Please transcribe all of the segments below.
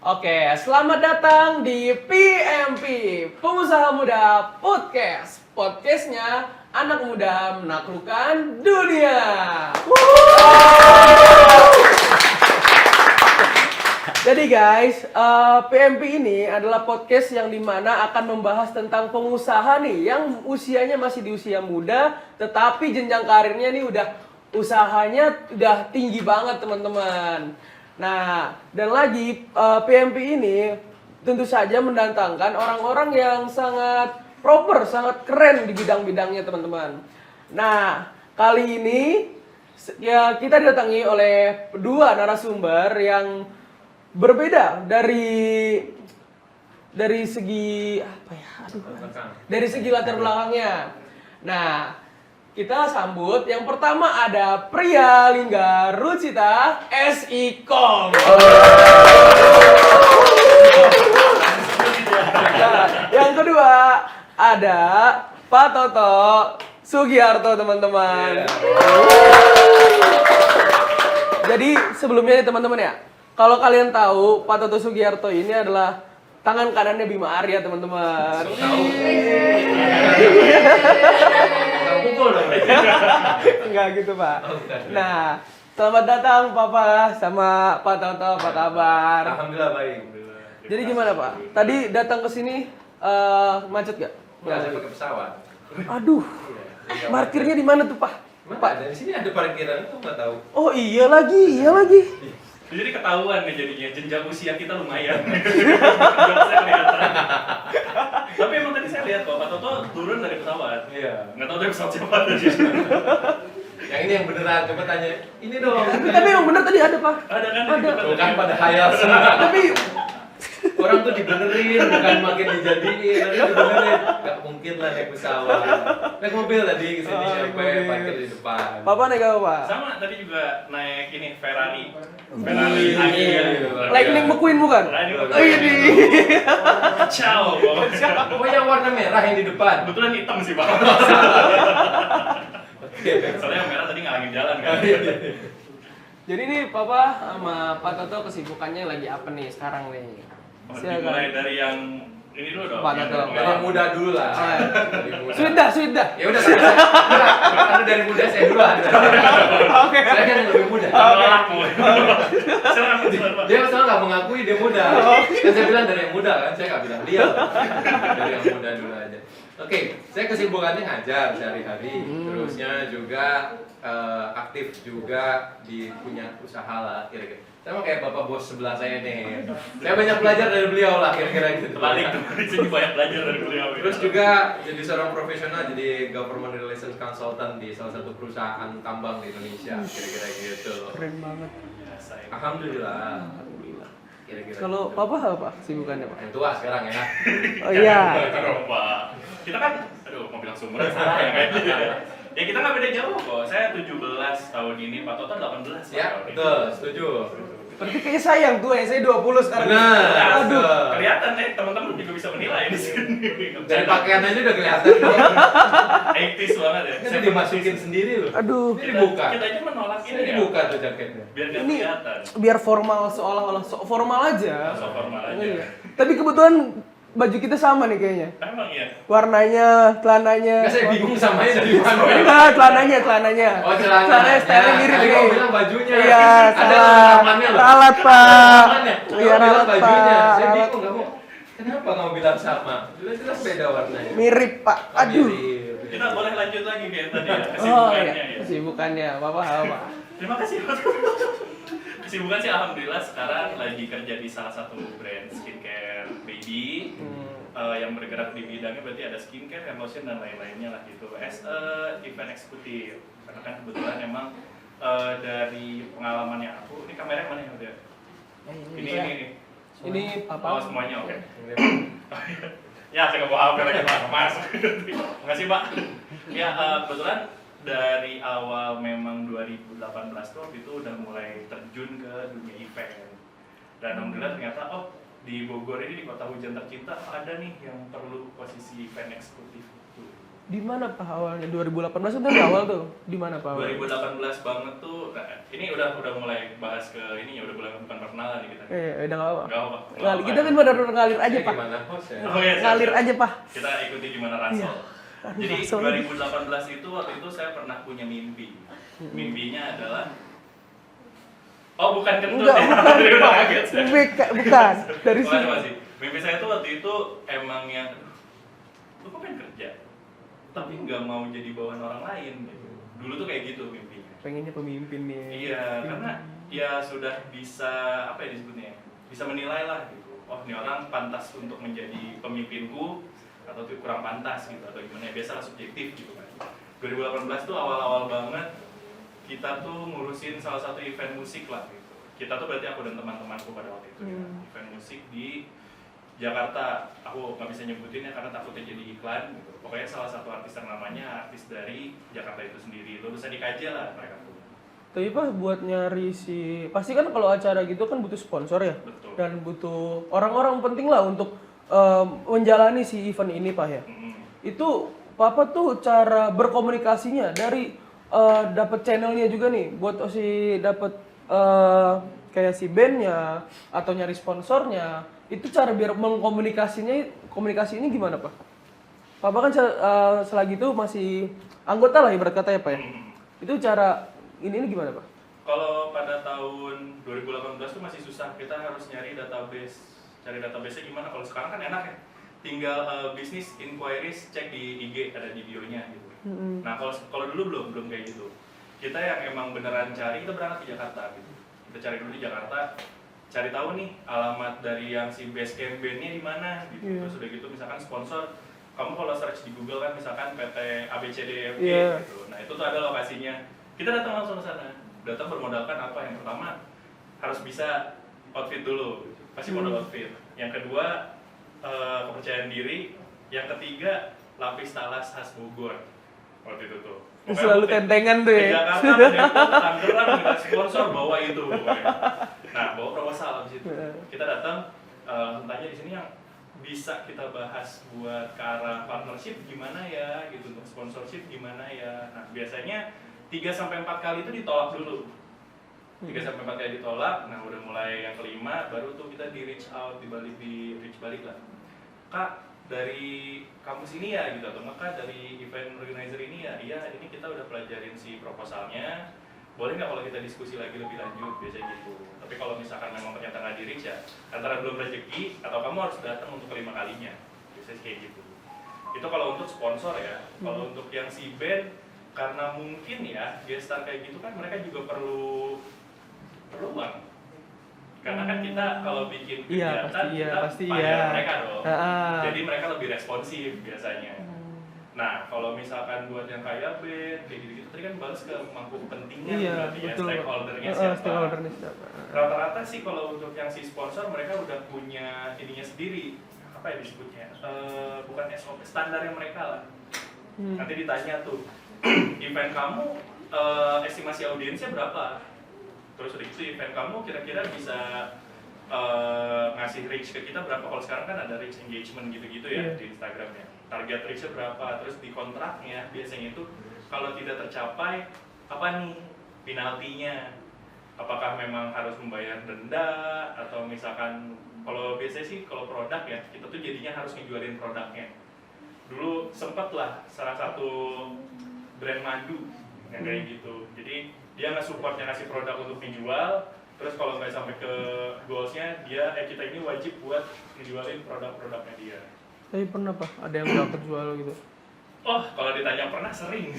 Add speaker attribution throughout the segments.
Speaker 1: Oke, selamat datang di PMP, Pengusaha Muda Podcast. Podcastnya anak muda menaklukkan dunia. Jadi guys, PMP ini adalah podcast yang dimana akan membahas tentang pengusaha nih yang usianya masih di usia muda, tetapi jenjang karirnya nih usahanya udah tinggi banget teman-teman. Nah, dan lagi PMP ini tentu saja mendatangkan orang-orang yang sangat proper, sangat keren di bidang-bidangnya teman-teman. Nah, kali ini ya kita didatangi oleh dua narasumber yang berbeda dari segi apa ya? Dari segi latar belakangnya. Nah, kita sambut yang pertama ada Priya Lingga Rucita SIKOM. Nah, yang kedua ada Pak Toto Sugiarto teman-teman. Jadi sebelumnya nih teman-teman ya, kalau kalian tahu Pak Toto Sugiarto ini adalah tangan kanannya Bima Arya teman-teman. Enggak gitu Pak. Nah, selamat datang Papa sama Pak Toto, apa kabar?
Speaker 2: Alhamdulillah baik.
Speaker 1: Jadi gimana Pak? Tadi datang ke sini macet gak?
Speaker 2: Enggak, saya pakai pesawat.
Speaker 1: Aduh, parkirnya di mana tuh Pak?
Speaker 2: Pak, dari sini ada parkiran itu nggak tahu.
Speaker 1: Oh iya lagi.
Speaker 3: Jadi ketahuan nih jadinya jenjang usia kita lumayan. Saya kelihatan. Tapi emang tadi saya lihat kok Pak Toto turun dari pesawat.
Speaker 2: Iya.
Speaker 3: Nggak tahu dari pesawat siapa tadi.
Speaker 2: Yang ini yang beneran, coba tanya. Ini dong.
Speaker 1: Tapi emang bener tadi ada Pak.
Speaker 3: Ada kan?
Speaker 1: Ada.
Speaker 2: Bukan pada hayal semua.
Speaker 1: Tapi
Speaker 2: Orang tuh dibenerin, bukan makin dijadiin. Nanti dibenerin. Gak mungkin lah naik pesawat. Naik mobil tadi kesini sampai parkir di depan.
Speaker 1: Papa naik apa Pak?
Speaker 3: Sama tadi juga naik ini Ferrari. Ferrari lagi ya.
Speaker 1: Lightning McQueen bukan?
Speaker 3: Lightning
Speaker 1: Oh
Speaker 3: McQueen.
Speaker 1: ini.
Speaker 3: Ciao.
Speaker 2: Oh yang warna merah yang di depan.
Speaker 3: Kebetulan hitam sih Pak. Soalnya yang merah tadi ngalangin jalan kan.
Speaker 1: Jadi nih Papa sama Pak Toto kesibukannya lagi apa nih sekarang nih?
Speaker 3: Mulai dari yang ini dulu dong.
Speaker 1: Pak Toto.
Speaker 2: Dari yang muda dulu lah.
Speaker 1: Oh, ya.
Speaker 2: Dari muda.
Speaker 1: Sudah.
Speaker 2: Ya udah saya. Karena dari muda saya dulu ada.
Speaker 1: Oke.
Speaker 2: Saya kan yang lebih muda.
Speaker 3: Aku. Silakan Pak.
Speaker 2: Dia masalah nggak mengakui dia muda. Kan saya bilang dari yang muda kan, saya nggak bilang dia. Dari yang muda dulu aja. Oke, saya kesibukannya ngajar sehari-hari. Terusnya juga aktif juga di punya usaha lah kira-kira. Sama kayak bapak bos sebelah saya nih. Saya banyak belajar dari beliau lah kira-kira gitu.
Speaker 3: Balik tuh, sini banyak belajar dari beliau.
Speaker 2: Terus juga jadi seorang profesional, jadi government relations consultant di salah satu perusahaan tambang di Indonesia, kira-kira gitu.
Speaker 1: Keren banget.
Speaker 3: Biasa ya.
Speaker 2: Alhamdulillah.
Speaker 1: Alhamdulillah.
Speaker 2: Kira-kira.
Speaker 1: Kalau
Speaker 2: gitu.
Speaker 1: Papa apa sibukannya Pak?
Speaker 2: Yang tua sekarang ya.
Speaker 1: Oh iya.
Speaker 3: Jangan, Pak. Kita kan, aduh mau bilang sumuran salah ya kan. Ya kita nggak beda jauh kok. Saya 17 tahun ini, Pak Toto 18
Speaker 2: Ya,
Speaker 3: tahun ini.
Speaker 2: betul, setuju.
Speaker 1: Berarti kayaknya saya yang tua ya, saya 20 sekarang.
Speaker 2: Benar.
Speaker 1: Aduh.
Speaker 3: Kelihatan teman-teman juga bisa menilai di sini.
Speaker 2: Dari pakaian aja udah kelihatan.
Speaker 3: 80s banget ya.
Speaker 2: Kan dimasukin sendiri loh.
Speaker 1: Aduh.
Speaker 2: Ini dibuka.
Speaker 3: Kita aja menolak
Speaker 2: Ini
Speaker 3: ini ya.
Speaker 2: dibuka tuh jaketnya.
Speaker 3: Biar nggak
Speaker 1: Ini
Speaker 3: kelihatan.
Speaker 1: biar formal seolah-olah formal aja.
Speaker 3: So formal aja.
Speaker 1: Iya. Tapi kebetulan baju kita sama nih kayaknya.
Speaker 3: Emang ya.
Speaker 1: Warnanya, celananya.
Speaker 2: Nggak, saya bingung samanya dari mana.
Speaker 1: Enggak, celananya.
Speaker 2: Oh, celana.
Speaker 1: Celananya stylenya mirip
Speaker 2: Tadi
Speaker 1: nih.
Speaker 2: kamu bilang bajunya.
Speaker 1: Iya,
Speaker 2: Ada
Speaker 1: salah.
Speaker 2: rekamannya loh.
Speaker 1: Ralat, Pak.
Speaker 2: Rekamannya.
Speaker 1: Iya,
Speaker 2: Kamu bilang
Speaker 1: ralat,
Speaker 2: bajunya.
Speaker 1: Pak.
Speaker 2: Saya
Speaker 1: Ralat.
Speaker 2: bingung kamu. Kenapa kamu bilang sama? Jelas-jelas beda warnanya.
Speaker 1: Mirip, Pak.
Speaker 2: Oh,
Speaker 1: Aduh.
Speaker 2: mirip.
Speaker 3: Kita boleh lanjut lagi kayak tadi ya.
Speaker 1: Oh
Speaker 3: Kesibukannya
Speaker 1: iya,
Speaker 3: ya.
Speaker 1: kesibukannya. Bapak apa?
Speaker 3: Terima kasih. Kesibukan sih alhamdulillah sekarang lagi kerja di salah satu brand skincare baby. Yang bergerak di bidangnya berarti ada skincare, hand lotion dan lain-lainnya lah gitu. As a event eksekutif, karena kan kebetulan emang dari pengalamannya aku, ini kameranya mana yang udah? Ini.
Speaker 1: Ini
Speaker 3: Oh,
Speaker 1: apa?
Speaker 3: semuanya oke. Ya, saya nggak bawa HP lagi Pak, Mas. Makasih Pak. Ya, kebetulan dari awal memang 2018 tuh waktu itu udah mulai terjun ke dunia event. Dan alhamdulillah ternyata di Bogor ini, di kota hujan tercinta, ada nih yang perlu posisi event eksekutif itu.
Speaker 1: Di mana Pak awalnya? 2018 itu dari awal tuh. Di mana Pak awalnya?
Speaker 3: 2018 banget tuh. Nah, ini udah mulai bahas ke ini ya, udah mulai bukan perkenalan nih kita.
Speaker 1: Udah nggak apa-apa.
Speaker 3: Enggak apa.
Speaker 1: Ngalir, kita kan benar-benar ngalir aja Pak.
Speaker 2: Gimana host ya?
Speaker 3: Oh, iya,
Speaker 1: Ngalir
Speaker 3: siap.
Speaker 1: aja Pak.
Speaker 3: Kita ikuti gimana Ransel.
Speaker 1: Iya.
Speaker 3: Jadi
Speaker 1: Ransel.
Speaker 3: 2018 itu waktu itu saya pernah punya mimpi. Mimpinya adalah bukan kentut
Speaker 1: Enggak,
Speaker 3: ya.
Speaker 1: bukan
Speaker 3: Tadi udah
Speaker 1: Pak.
Speaker 3: kaget saya.
Speaker 1: Bukan. Dari
Speaker 3: Bukan,
Speaker 1: sini.
Speaker 3: masih. Mimpi saya tuh waktu itu emang yang lu kok pengen kerja tapi nggak mau jadi bawahan orang lain gitu. Dulu tuh kayak gitu mimpinya.
Speaker 1: Pengennya pemimpin nih.
Speaker 3: Iya, karena ya sudah bisa apa ya disebutnya? Bisa menilai lah gitu. Oh, ini orang pantas untuk menjadi pemimpinku atau tuh kurang pantas gitu atau gimana ya, biasalah subjektif gitu kan. 2018 tuh awal-awal banget kita tuh ngurusin salah satu event musik lah gitu. Kita tuh berarti aku dan teman-temanku pada waktu itu ya, event musik di Jakarta. Aku nggak bisa nyebutin ya karena takutnya jadi iklan gitu. Pokoknya salah satu artis namanya artis dari Jakarta itu sendiri. Lo bisa dikaji lah mereka tuh.
Speaker 1: Tapi Pak buat nyari pasti kan kalau acara gitu kan butuh sponsor ya.
Speaker 3: Betul.
Speaker 1: Dan butuh orang-orang penting lah untuk menjalani si event ini Pak ya. Itu Papa tuh cara berkomunikasinya dari dapat channelnya juga nih buat dapat kayak si bandnya atau nyari sponsornya. Itu cara biar komunikasi ini gimana Pak? Papa kan selagi itu masih anggota lah ibarat kata ya Pak ya. Itu cara ini gimana Pak?
Speaker 3: Kalau pada tahun 2018 tuh masih susah, kita harus nyari database. Cari database-nya gimana? Kalau sekarang kan enak ya, tinggal business inquiries cek di IG, ada di bio-nya gitu. Nah kalau dulu belum kayak gitu. Kita yang emang beneran cari, kita berangkat ke Jakarta gitu. Kita cari dulu di Jakarta, cari tahu nih alamat dari yang si base camp band-nya di mana gitu. Terus udah gitu misalkan sponsor, kamu kalau search di Google kan misalkan PT ABCDFG gitu. Nah itu tuh ada lokasinya. Kita datang langsung ke sana. Datang bermodalkan apa? Yang pertama harus bisa outfit dulu. Pasti modal outfit. Yang kedua kepercayaan diri. Yang ketiga lapis talas khas Bogor. Waktu itu tuh. Pokoknya
Speaker 1: Selalu tentengan tuh ya.
Speaker 3: Ke Jakarta, ke Depok, Tangerang, kita sponsor bawa itu. Pokoknya. Nah, bawa proposal di situ. Kita datang tanya di sini yang bisa kita bahas buat ke arah partnership gimana ya gitu, untuk sponsorship gimana ya. Nah, biasanya 3-4 kali itu ditolak dulu. 3-4 kali ditolak, nah udah mulai yang kelima baru tuh kita di reach out, di reach balik lah. Kak, dari kampus ini ya gitu, atau enggak Kak dari event organizer ini ya, iya ini kita udah pelajarin si proposalnya, boleh nggak kalau kita diskusi lagi lebih lanjut, biasanya gitu. Tapi kalau misalkan memang ternyata nggak di reach ya, antara belum rezeki atau kamu harus datang untuk kelima kalinya, biasanya kayak gitu. Itu kalau untuk sponsor ya. Kalau untuk yang si band, karena mungkin ya gestar kayak gitu kan mereka juga perlu uang. Karena kan kita kalau bikin kegiatan
Speaker 1: pasti
Speaker 3: bayar mereka dong.
Speaker 1: Ah.
Speaker 3: Jadi mereka lebih responsif biasanya. Nah, kalau misalkan buat yang kayak band, kayak gitu-gitu, tadi kan balas ke mangku kepentingan berarti ya, stakeholder-nya siapa.
Speaker 1: Stakeholder-nya siapa.
Speaker 3: Rata-rata sih kalau untuk yang si sponsor, mereka udah punya ininya sendiri. Apa ya disebutnya? Bukan SOP, standarnya mereka lah. Nanti ditanya tuh, event kamu estimasi audiensnya berapa? Terus udah itu event kamu kira-kira bisa ngasih reach ke kita berapa? Kalau sekarang kan ada reach engagement gitu-gitu ya di Instagramnya. Target reach-nya berapa? Terus di kontraknya biasanya itu kalau tidak tercapai apa nih penaltinya? Apakah memang harus membayar denda atau misalkan kalau biasanya sih kalau produk ya kita tuh jadinya harus ngejualin produknya. Dulu sempet lah salah satu brand madu yang kayak gitu. Jadi dia nge-supportnya ngasih produk untuk dijual. Terus kalau nggak sampai ke goalsnya dia kita ini wajib buat ngejualin produk-produknya dia.
Speaker 1: Tapi pernah Pak ada yang nggak terjual gitu?
Speaker 3: Oh, kalau ditanya pernah sering.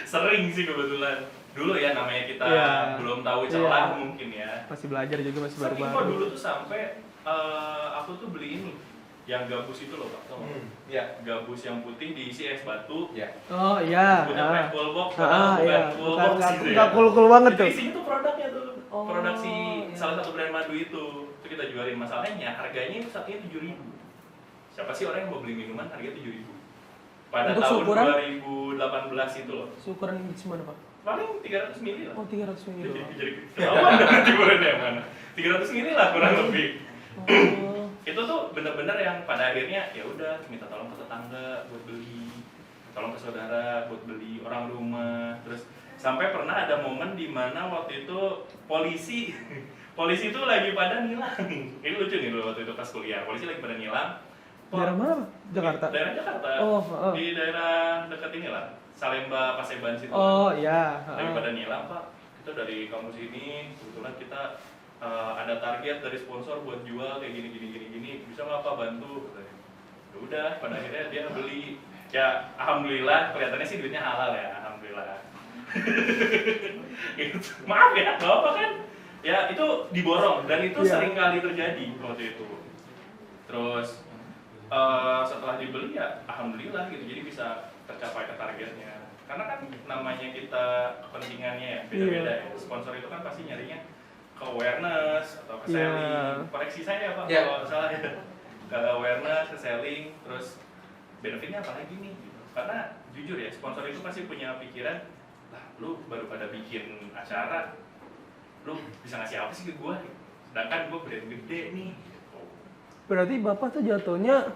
Speaker 3: Sering sih kebetulan. Dulu ya namanya kita belum tahu celah mungkin ya.
Speaker 1: Masih belajar juga, masih
Speaker 3: Sering
Speaker 1: baru-baru.
Speaker 3: kok dulu tuh sampai aku tuh beli ini yang gabus itu loh Pak, tau nggak?
Speaker 2: Iya.
Speaker 3: Gabus yang putih diisi es batu.
Speaker 2: Iya.
Speaker 1: Oh iya.
Speaker 3: Punya pack full box,
Speaker 1: iya.
Speaker 3: bukan full box gitu ya.
Speaker 1: Nggak cool banget tuh.
Speaker 3: Jadi isinya tuh produknya tuh. Produk si salah satu brand madu itu kita jualin. Masalahnya harganya itu satunya 7.000. Siapa sih orang yang mau beli minuman harganya 7.000? Pada
Speaker 1: Untuk
Speaker 3: tahun
Speaker 1: syukuran?
Speaker 3: 2018 itu loh.
Speaker 1: Ukuran gimana Pak?
Speaker 3: Paling 300 mili lah.
Speaker 1: Oh 300 ml.
Speaker 3: Jadi ketahuan nanti brandnya yang mana. 300 mili lah kurang lebih.
Speaker 1: Oh.
Speaker 3: Itu tuh bener-bener yang pada akhirnya ya udah minta tolong ke tetangga buat beli, tolong ke saudara buat beli, orang rumah. Terus sampai pernah ada momen di mana waktu itu polisi itu lagi pada nilang. Ini lucu nih dulu waktu itu pas kuliah, polisi lagi pada nilang.
Speaker 1: Daerah mana Pak? Jakarta.
Speaker 3: Daerah Jakarta.
Speaker 1: Oh,
Speaker 3: Di daerah dekat inilah, Salemba, Paseban situ.
Speaker 1: Oh iya.
Speaker 3: Lagi pada nilang Pak. Kita dari kampus ini kebetulan kita ada target dari sponsor buat jual kayak gini, bisa nggak Pak bantu? Katanya. Ya udah, pada akhirnya dia beli. Ya alhamdulillah, kelihatannya sih duitnya halal ya, alhamdulillah. Maaf ya, nggak apa kan? Ya itu diborong dan itu
Speaker 1: Iya.
Speaker 3: sering kali terjadi waktu itu. Terus setelah dibeli ya alhamdulillah gitu, jadi bisa tercapai ke targetnya. Karena kan namanya kita kepentingannya ya beda-beda ya. Sponsor itu kan pasti nyarinya ke awareness atau ke
Speaker 1: Iya.
Speaker 3: selling. Koreksi saya Pak
Speaker 2: Iya.
Speaker 3: kalau salah ya. Ke awareness, ke selling, terus benefitnya apa lagi nih? Gitu. Karena jujur ya, sponsor itu pasti punya pikiran, lah lu baru pada bikin acara, lu bisa ngasih apa sih ke gua? Sedangkan gua brand gede nih. Gitu.
Speaker 1: Berarti Bapak tuh jatuhnya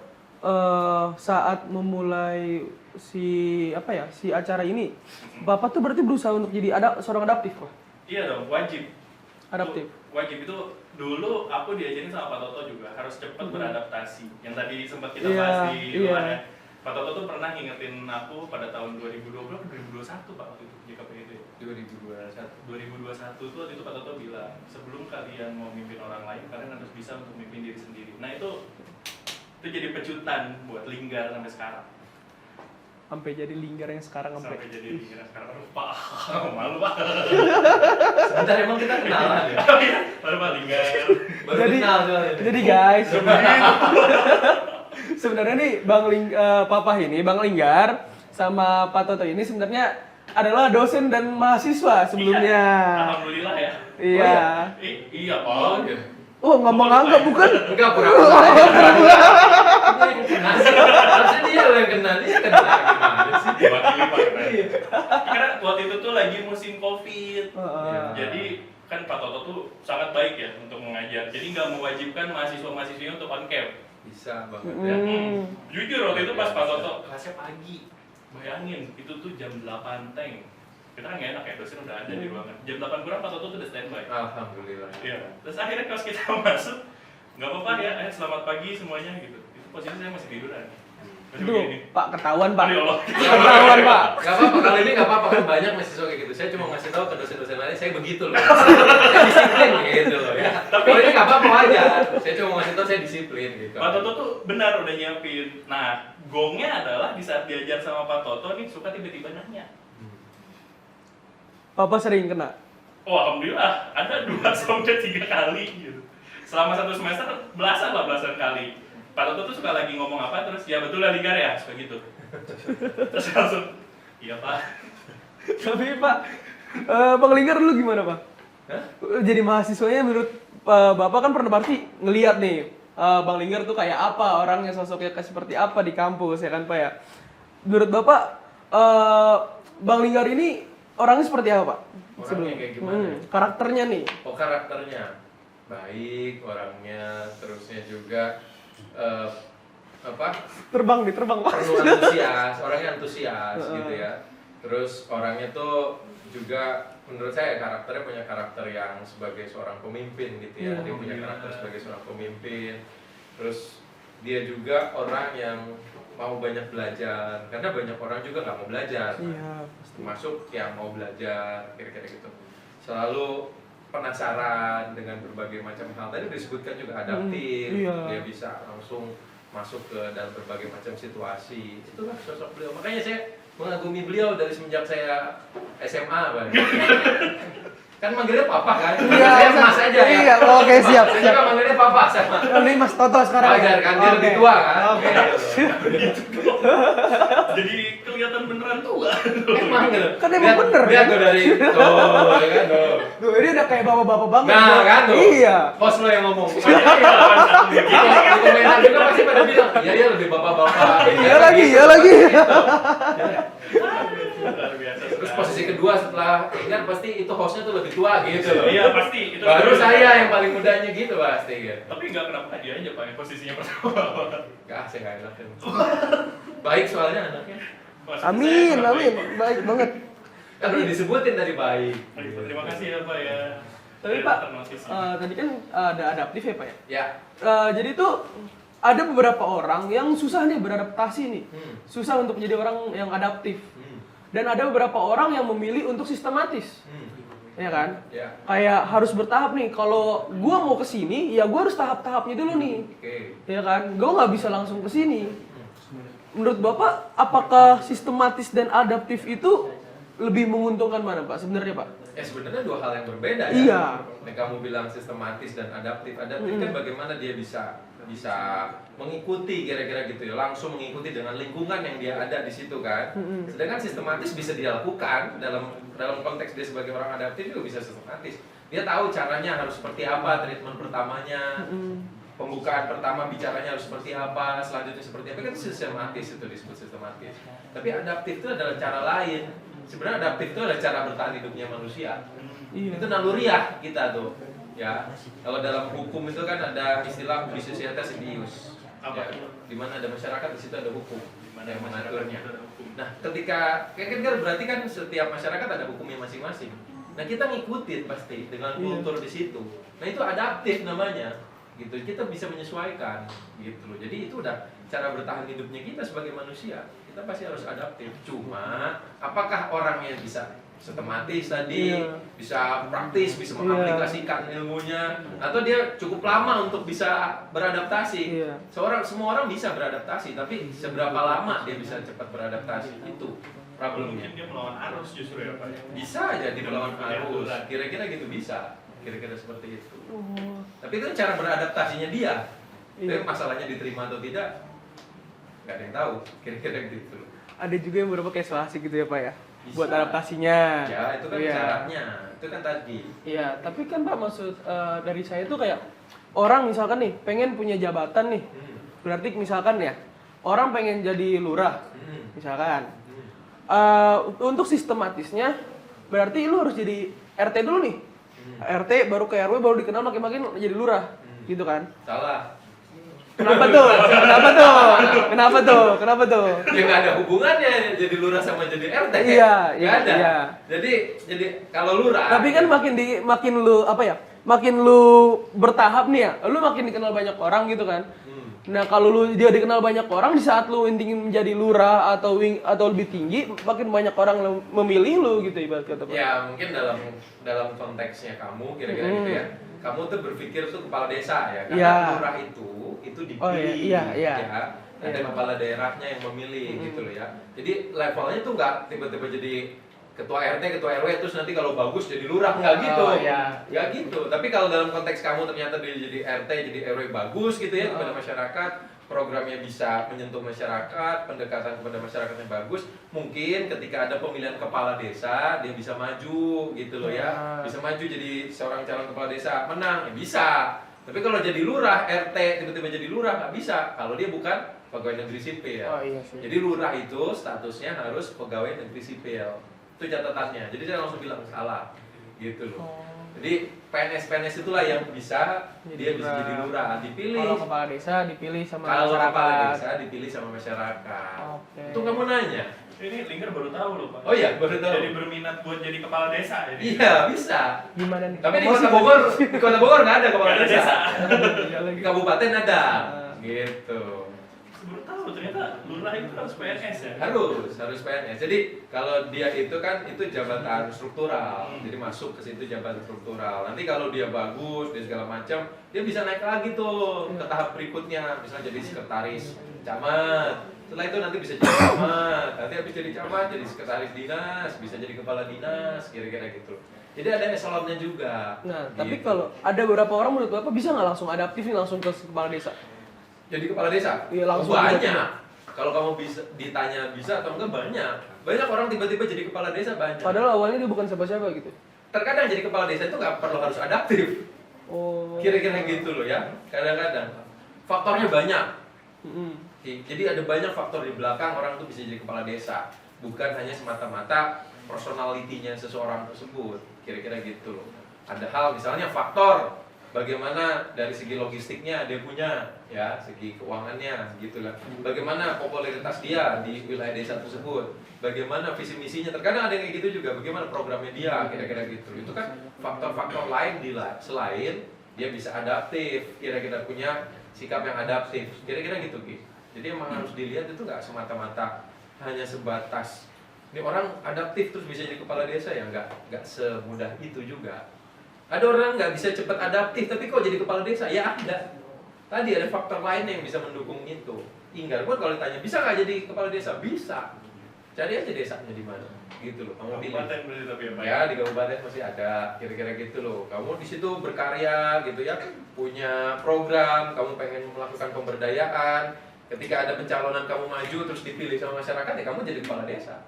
Speaker 1: saat memulai si acara ini, Bapak tuh berarti berusaha untuk jadi seorang adaptif Pak?
Speaker 3: Iya dong, wajib.
Speaker 1: Adaptif.
Speaker 3: Wajib itu dulu aku diajarin sama Pak Toto juga harus cepat beradaptasi. Yang tadi sempat kita
Speaker 1: Iya,
Speaker 3: bahas di
Speaker 1: iya.
Speaker 3: luar ya. Pak Toto tuh pernah ngingetin aku pada tahun 2020 atau 2021 Pak waktu itu JKPID. 2021 tuh waktu itu Pak Toto bilang, sebelum kalian mau mimpin orang lain, kalian harus bisa untuk mimpin diri sendiri. Nah itu jadi pecutan buat Linggar sampai sekarang.
Speaker 1: Sampai jadi linggar yang sekarang
Speaker 3: Sampai jadi Linggar sekarang. Aduh Pak, malu Pak.
Speaker 2: Sebentar emang kita kenalan ya.
Speaker 3: Baru Pak Linggar.
Speaker 2: Baru
Speaker 1: Jadi-
Speaker 2: kenal soalnya.
Speaker 1: Jadi guys, sebenarnya nih Papa ini Bang Linggar sama Pak Toto ini sebenarnya adalah dosen dan mahasiswa sebelumnya.
Speaker 3: Iya, alhamdulillah ya.
Speaker 1: Iya.
Speaker 3: Iya Pak.
Speaker 2: Oh, iya.
Speaker 1: Oh ngomong anggap bukan?
Speaker 2: Enggak pura-pura aja. Harusnya dia loh yang kenal, dia kenal gimana sih?
Speaker 3: Diwakili Pak. Karena waktu itu tuh lagi musim COVID.
Speaker 1: Heeh.
Speaker 3: Jadi kan Pak Toto tuh sangat baik ya untuk mengajar. Jadi nggak mewajibkan mahasiswa-mahasiswinya untuk on cam.
Speaker 2: Bisa banget ya.
Speaker 3: Jujur waktu itu pas Pak Toto kelasnya pagi. Bayangin itu tuh jam 8 teng. Kita kan nggak enak ya, dosen udah ada di ruangan. Jam 8 kurang Pak Toto tuh udah standby.
Speaker 2: Alhamdulillah.
Speaker 3: Iya. Terus akhirnya pas kita masuk, nggak apa-apa ya, selamat pagi semuanya gitu. Itu posisi saya masih tiduran. Masih
Speaker 1: Aduh,
Speaker 3: begini.
Speaker 1: Pak ketahuan Pak.
Speaker 3: Aduh, ya Allah.
Speaker 1: Ketahuan Pak.
Speaker 2: Gak apa-apa, kali ini gak apa-apa kan banyak mahasiswa kayak gitu. Saya cuma ngasih tahu ke dosen-dosen lain, saya begitu loh. Saya disiplin gitu loh ya. Tapi ini gak apa-apa aja. Saya cuma ngasih tahu saya disiplin gitu.
Speaker 3: Pak Toto tuh benar udah nyiapin. Nah, gongnya adalah di saat diajar sama Pak Toto nih suka tiba-tiba nanya.
Speaker 1: Papa sering kena.
Speaker 3: Oh, alhamdulillah ada 2 sampai 3 kali gitu. Selama 1 semester belasan kali. Pak Toto tuh suka lagi ngomong apa terus ya betul lah Linggar ya, suka gitu. Terus langsung iya Pak.
Speaker 1: Tapi Pak, Bang Linggar dulu gimana Pak?
Speaker 2: Hah?
Speaker 1: Jadi mahasiswanya menurut Bapak kan pernah pasti ngeliat nih Bang Linggar tuh kayak apa, orangnya sosoknya kayak seperti apa di kampus ya kan Pak ya. Menurut Bapak Bang Linggar ini orangnya seperti apa Pak?
Speaker 2: Orangnya kayak gimana?
Speaker 1: Karakternya nih.
Speaker 2: Oh, karakternya baik, orangnya terusnya juga
Speaker 1: Terbang Pak.
Speaker 2: perlu antusias, orangnya antusias gitu ya. Terus orangnya tuh juga menurut saya karakternya punya karakter yang sebagai seorang pemimpin gitu ya. Dia punya karakter sebagai seorang pemimpin. Terus dia juga orang yang mau banyak belajar, karena banyak orang juga nggak mau belajar.
Speaker 1: Iya.
Speaker 2: Termasuk yang mau belajar, kira-kira gitu. Selalu penasaran dengan berbagai macam hal. Tadi disebutkan juga adaptif,
Speaker 1: iya.
Speaker 2: dia bisa langsung masuk ke dalam berbagai macam situasi. Itulah sosok beliau. Makanya saya mengagumi beliau dari semenjak saya SMA, Bang. Kan manggilnya papa kan?
Speaker 1: Iya,
Speaker 2: Saya Mas aja ya.
Speaker 1: Iya, oke siap.
Speaker 2: Saya juga manggilnya papa apa sama.
Speaker 1: Ini Mas Toto sekarang.
Speaker 2: Wajar kan dia
Speaker 1: Oke.
Speaker 2: lebih tua kan.
Speaker 1: Oke.
Speaker 3: Jadi kelihatan beneran tua.
Speaker 2: Emang gitu.
Speaker 1: Kan emang bener,
Speaker 2: Lihat
Speaker 1: kan?
Speaker 2: tuh dari tuh, ya kan tuh.
Speaker 1: Tuh, ini udah kayak bapak-bapak banget.
Speaker 2: Nah,
Speaker 1: Bro.
Speaker 2: kan tuh.
Speaker 1: Iya.
Speaker 2: Host lo yang ngomong.
Speaker 3: Iya, lawan satu
Speaker 2: Di
Speaker 3: gitu.
Speaker 2: komentar juga pasti pada bilang, ya dia lebih bapak-bapak.
Speaker 1: Iya lagi, iya lagi.
Speaker 3: Luar biasa.
Speaker 2: Terus posisi kedua setelah kan pasti itu hostnya tuh lebih tua gitu loh.
Speaker 3: Iya pasti. Itu
Speaker 2: Baru saya yang paling mudanya gitu pasti gitu.
Speaker 3: Tapi nggak kenapa dia aja pak yang posisinya pertama.
Speaker 2: Gak asik gak enak. Baik soalnya anaknya.
Speaker 3: Maksud
Speaker 1: Amin,
Speaker 3: saya,
Speaker 1: amin. Baik banget.
Speaker 2: Kan udah disebutin tadi baik.
Speaker 3: Terima kasih ya pak ya.
Speaker 1: Tapi
Speaker 3: Saya
Speaker 1: Pak,
Speaker 3: ternotis.
Speaker 1: tadi kan ada adaptif ya Pak ya?
Speaker 2: Ya.
Speaker 1: Jadi tuh ada beberapa orang yang susah nih beradaptasi nih.
Speaker 2: Hmm.
Speaker 1: Susah untuk menjadi orang yang adaptif.
Speaker 2: Hmm.
Speaker 1: Dan ada beberapa orang yang memilih untuk sistematis.
Speaker 2: Hmm.
Speaker 1: Ya kan?
Speaker 2: Ya.
Speaker 1: Kayak harus bertahap nih. Kalau gua mau ke sini, ya gua harus tahap-tahapnya dulu nih.
Speaker 2: Oke.
Speaker 1: Ya kan? Gua nggak bisa langsung ke sini. Menurut Bapak, apakah sistematis dan adaptif itu lebih menguntungkan mana Pak sebenarnya Pak?
Speaker 2: Ya sebenarnya dua hal yang berbeda ya.
Speaker 1: Iya.
Speaker 2: Nah, kamu bilang sistematis dan adaptif. Adaptif kan bagaimana dia bisa mengikuti kira-kira gitu ya, langsung mengikuti dengan lingkungan yang dia ada di situ kan. Sedangkan sistematis bisa dilakukan dalam konteks dia sebagai orang adaptif juga bisa sistematis. Dia tahu caranya harus seperti apa, treatment pertamanya, pembukaan pertama bicaranya harus seperti apa, selanjutnya seperti apa, kan sistematis itu disebut sistematis. Tapi adaptif itu adalah cara lain. Sebenarnya adaptif itu adalah cara bertahan hidupnya manusia.
Speaker 1: Iya.
Speaker 2: Itu naluriah kita tuh. Ya, kalau dalam hukum itu kan ada istilah bis societas ius.
Speaker 3: Apa
Speaker 2: Ya,
Speaker 3: itu?
Speaker 2: di mana ada masyarakat di situ ada hukum
Speaker 3: Mana
Speaker 2: yang
Speaker 3: masyarakat
Speaker 2: mengaturnya.
Speaker 3: itu ada hukum.
Speaker 2: Nah, ketika kan berarti kan setiap masyarakat ada hukumnya masing-masing. Nah, kita ngikutin pasti dengan kultur di situ. Nah, itu adaptif namanya. Gitu. Kita bisa menyesuaikan gitu loh. Jadi itu udah cara bertahan hidupnya kita sebagai manusia. Kita pasti harus adaptif. Cuma apakah orangnya bisa sistematis tadi, bisa praktis, bisa mengaplikasikan ilmunya, atau dia cukup lama untuk bisa beradaptasi?
Speaker 1: Iya.
Speaker 2: Semua orang bisa beradaptasi, tapi seberapa lama dia bisa cepat beradaptasi itu problemnya.
Speaker 3: Mungkin dia melawan arus justru ya pak.
Speaker 2: Bisa aja di melawan arus, kira-kira gitu bisa, kira-kira seperti itu. Tapi itu cara beradaptasinya dia. Tapi masalahnya diterima atau tidak, nggak ada yang tahu, kira-kira gitu.
Speaker 1: Ada juga yang beberapa kayak so asik gitu ya Pak ya?
Speaker 2: Bisa.
Speaker 1: Buat adaptasinya.
Speaker 2: Ya itu kan
Speaker 1: Iya.
Speaker 2: syaratnya, itu kan tadi.
Speaker 1: Iya, tapi kan Pak maksud dari saya tuh kayak orang misalkan nih pengen punya jabatan nih. Berarti misalkan ya, orang pengen jadi lurah misalkan. Untuk sistematisnya berarti lu harus jadi RT dulu nih. RT baru ke RW baru dikenal makin-makin jadi lurah. Gitu kan?
Speaker 2: Salah.
Speaker 1: Kenapa tuh? Kenapa tuh? Kenapa tuh? Kenapa tuh?
Speaker 2: Ya nggak ada hubungannya jadi lurah sama jadi RT.
Speaker 1: Iya,
Speaker 2: Nggak
Speaker 1: iya,
Speaker 2: ada.
Speaker 1: iya.
Speaker 2: Jadi kalau lurah.
Speaker 1: Tapi kan makin lu apa ya? Makin lu bertahap nih ya, lu makin dikenal banyak orang gitu kan. Nah, kalau lu dia dikenal banyak orang di saat lu ingin menjadi lurah atau lebih tinggi, makin banyak orang memilih lu gitu ibarat kata Pak.
Speaker 2: Ya mungkin dalam konteksnya kamu kira-kira gitu ya. Kamu tuh berpikir tuh kepala desa ya. Karena
Speaker 1: Iya.
Speaker 2: lurah itu dipilih.
Speaker 1: Oh, iya, iya.
Speaker 2: Ya. Ada kepala daerahnya yang memilih gitu loh ya. Jadi levelnya tuh nggak tiba-tiba jadi ketua RT, ketua RW terus nanti kalau bagus jadi lurah, nggak gitu.
Speaker 1: Iya.
Speaker 2: Nggak gitu. Tapi kalau dalam konteks kamu ternyata dia jadi RT, jadi RW bagus gitu ya kepada masyarakat, programnya bisa menyentuh masyarakat, pendekatan kepada masyarakat yang bagus, mungkin ketika ada pemilihan kepala desa dia bisa maju gitu loh ya. Bisa maju jadi seorang calon kepala desa, menang ya bisa. Tapi kalau jadi lurah, RT tiba-tiba jadi lurah nggak bisa kalau dia bukan pegawai negeri sipil.
Speaker 1: Oh, iya sih.
Speaker 2: Jadi lurah itu statusnya harus pegawai negeri sipil. Itu catatannya. Jadi saya langsung bilang salah. Gitu loh. Jadi PNS itulah yang bisa dia bisa jadi lurah, dipilih.
Speaker 1: Kalau kepala desa dipilih sama
Speaker 2: Kalau
Speaker 1: masyarakat.
Speaker 2: kepala desa dipilih sama masyarakat.
Speaker 1: Oke.
Speaker 2: Itu kamu nanya.
Speaker 3: Ini Lingkar baru tahu loh pak.
Speaker 2: Oh iya, baru tahu.
Speaker 3: Jadi berminat buat jadi kepala desa jadi.
Speaker 2: Iya, bisa.
Speaker 1: Gimana nih?
Speaker 2: Tapi di
Speaker 1: Promosi
Speaker 2: Kota Bogor, di Kota Bogor nggak ada kepala
Speaker 3: Nggak ada
Speaker 2: desa.
Speaker 3: desa.
Speaker 1: Iya lagi.
Speaker 2: Di kabupaten ada. Gitu.
Speaker 3: Baru tahu ternyata lurah itu harus PNS ya.
Speaker 2: Harus PNS. Jadi kalau dia itu kan itu jabatan struktural. Jadi masuk ke situ jabatan struktural. Nanti kalau dia bagus, dia segala macam, dia bisa naik lagi tuh ke tahap berikutnya. Misalnya jadi sekretaris camat. Setelah itu nanti bisa jadi camat. Nanti habis jadi camat jadi sekretaris dinas, bisa jadi kepala dinas, kira-kira gitu. Jadi ada eselonnya juga.
Speaker 1: Nah, tapi
Speaker 2: Gitu.
Speaker 1: kalau ada beberapa orang menurut Bapak bisa nggak langsung adaptif nih langsung ke kepala desa?
Speaker 2: Jadi kepala desa?
Speaker 1: Iya, langsung
Speaker 2: banyak.
Speaker 1: aja.
Speaker 2: Kalau kamu bisa ditanya bisa atau enggak banyak. Banyak orang tiba-tiba jadi kepala desa banyak.
Speaker 1: Padahal awalnya dia bukan siapa-siapa gitu.
Speaker 2: Terkadang jadi kepala desa itu nggak perlu harus adaptif.
Speaker 1: Oh.
Speaker 2: Kira-kira gitu loh ya. Kadang-kadang faktornya banyak.
Speaker 1: Mm-mm.
Speaker 2: Jadi ada banyak faktor di belakang orang tuh bisa jadi kepala desa. Bukan hanya semata-mata personalitinya seseorang tersebut. Kira-kira gitu loh. Ada hal misalnya faktor bagaimana dari segi logistiknya dia punya, ya, segi keuangannya gitu lah. Bagaimana popularitas dia di wilayah desa tersebut. Bagaimana visi misinya. Terkadang ada yang kayak gitu juga. Bagaimana programnya dia, kira-kira gitu. Itu kan faktor-faktor lain selain dia bisa adaptif, kira-kira punya sikap yang adaptif. Kira-kira gitu, Ki. Jadi emang harus dilihat itu nggak semata-mata hanya sebatas ini orang adaptif terus bisa jadi kepala desa, ya nggak semudah itu juga. Ada orang nggak bisa cepat adaptif tapi kok jadi kepala desa, ya ada. Tadi ada faktor lain yang bisa mendukung itu. Inggar pun kalau ditanya bisa nggak jadi kepala desa, bisa. Cari aja desanya di mana, gitu loh. Kamu pilih.
Speaker 3: Kabupaten berarti tapi ya Pak.
Speaker 2: Ya di kabupaten masih ada, kira-kira gitu loh. Kamu di situ berkarya gitu ya, punya program, kamu pengen melakukan pemberdayaan. Ketika ada pencalonan kamu maju terus dipilih sama masyarakat, ya kamu jadi kepala desa.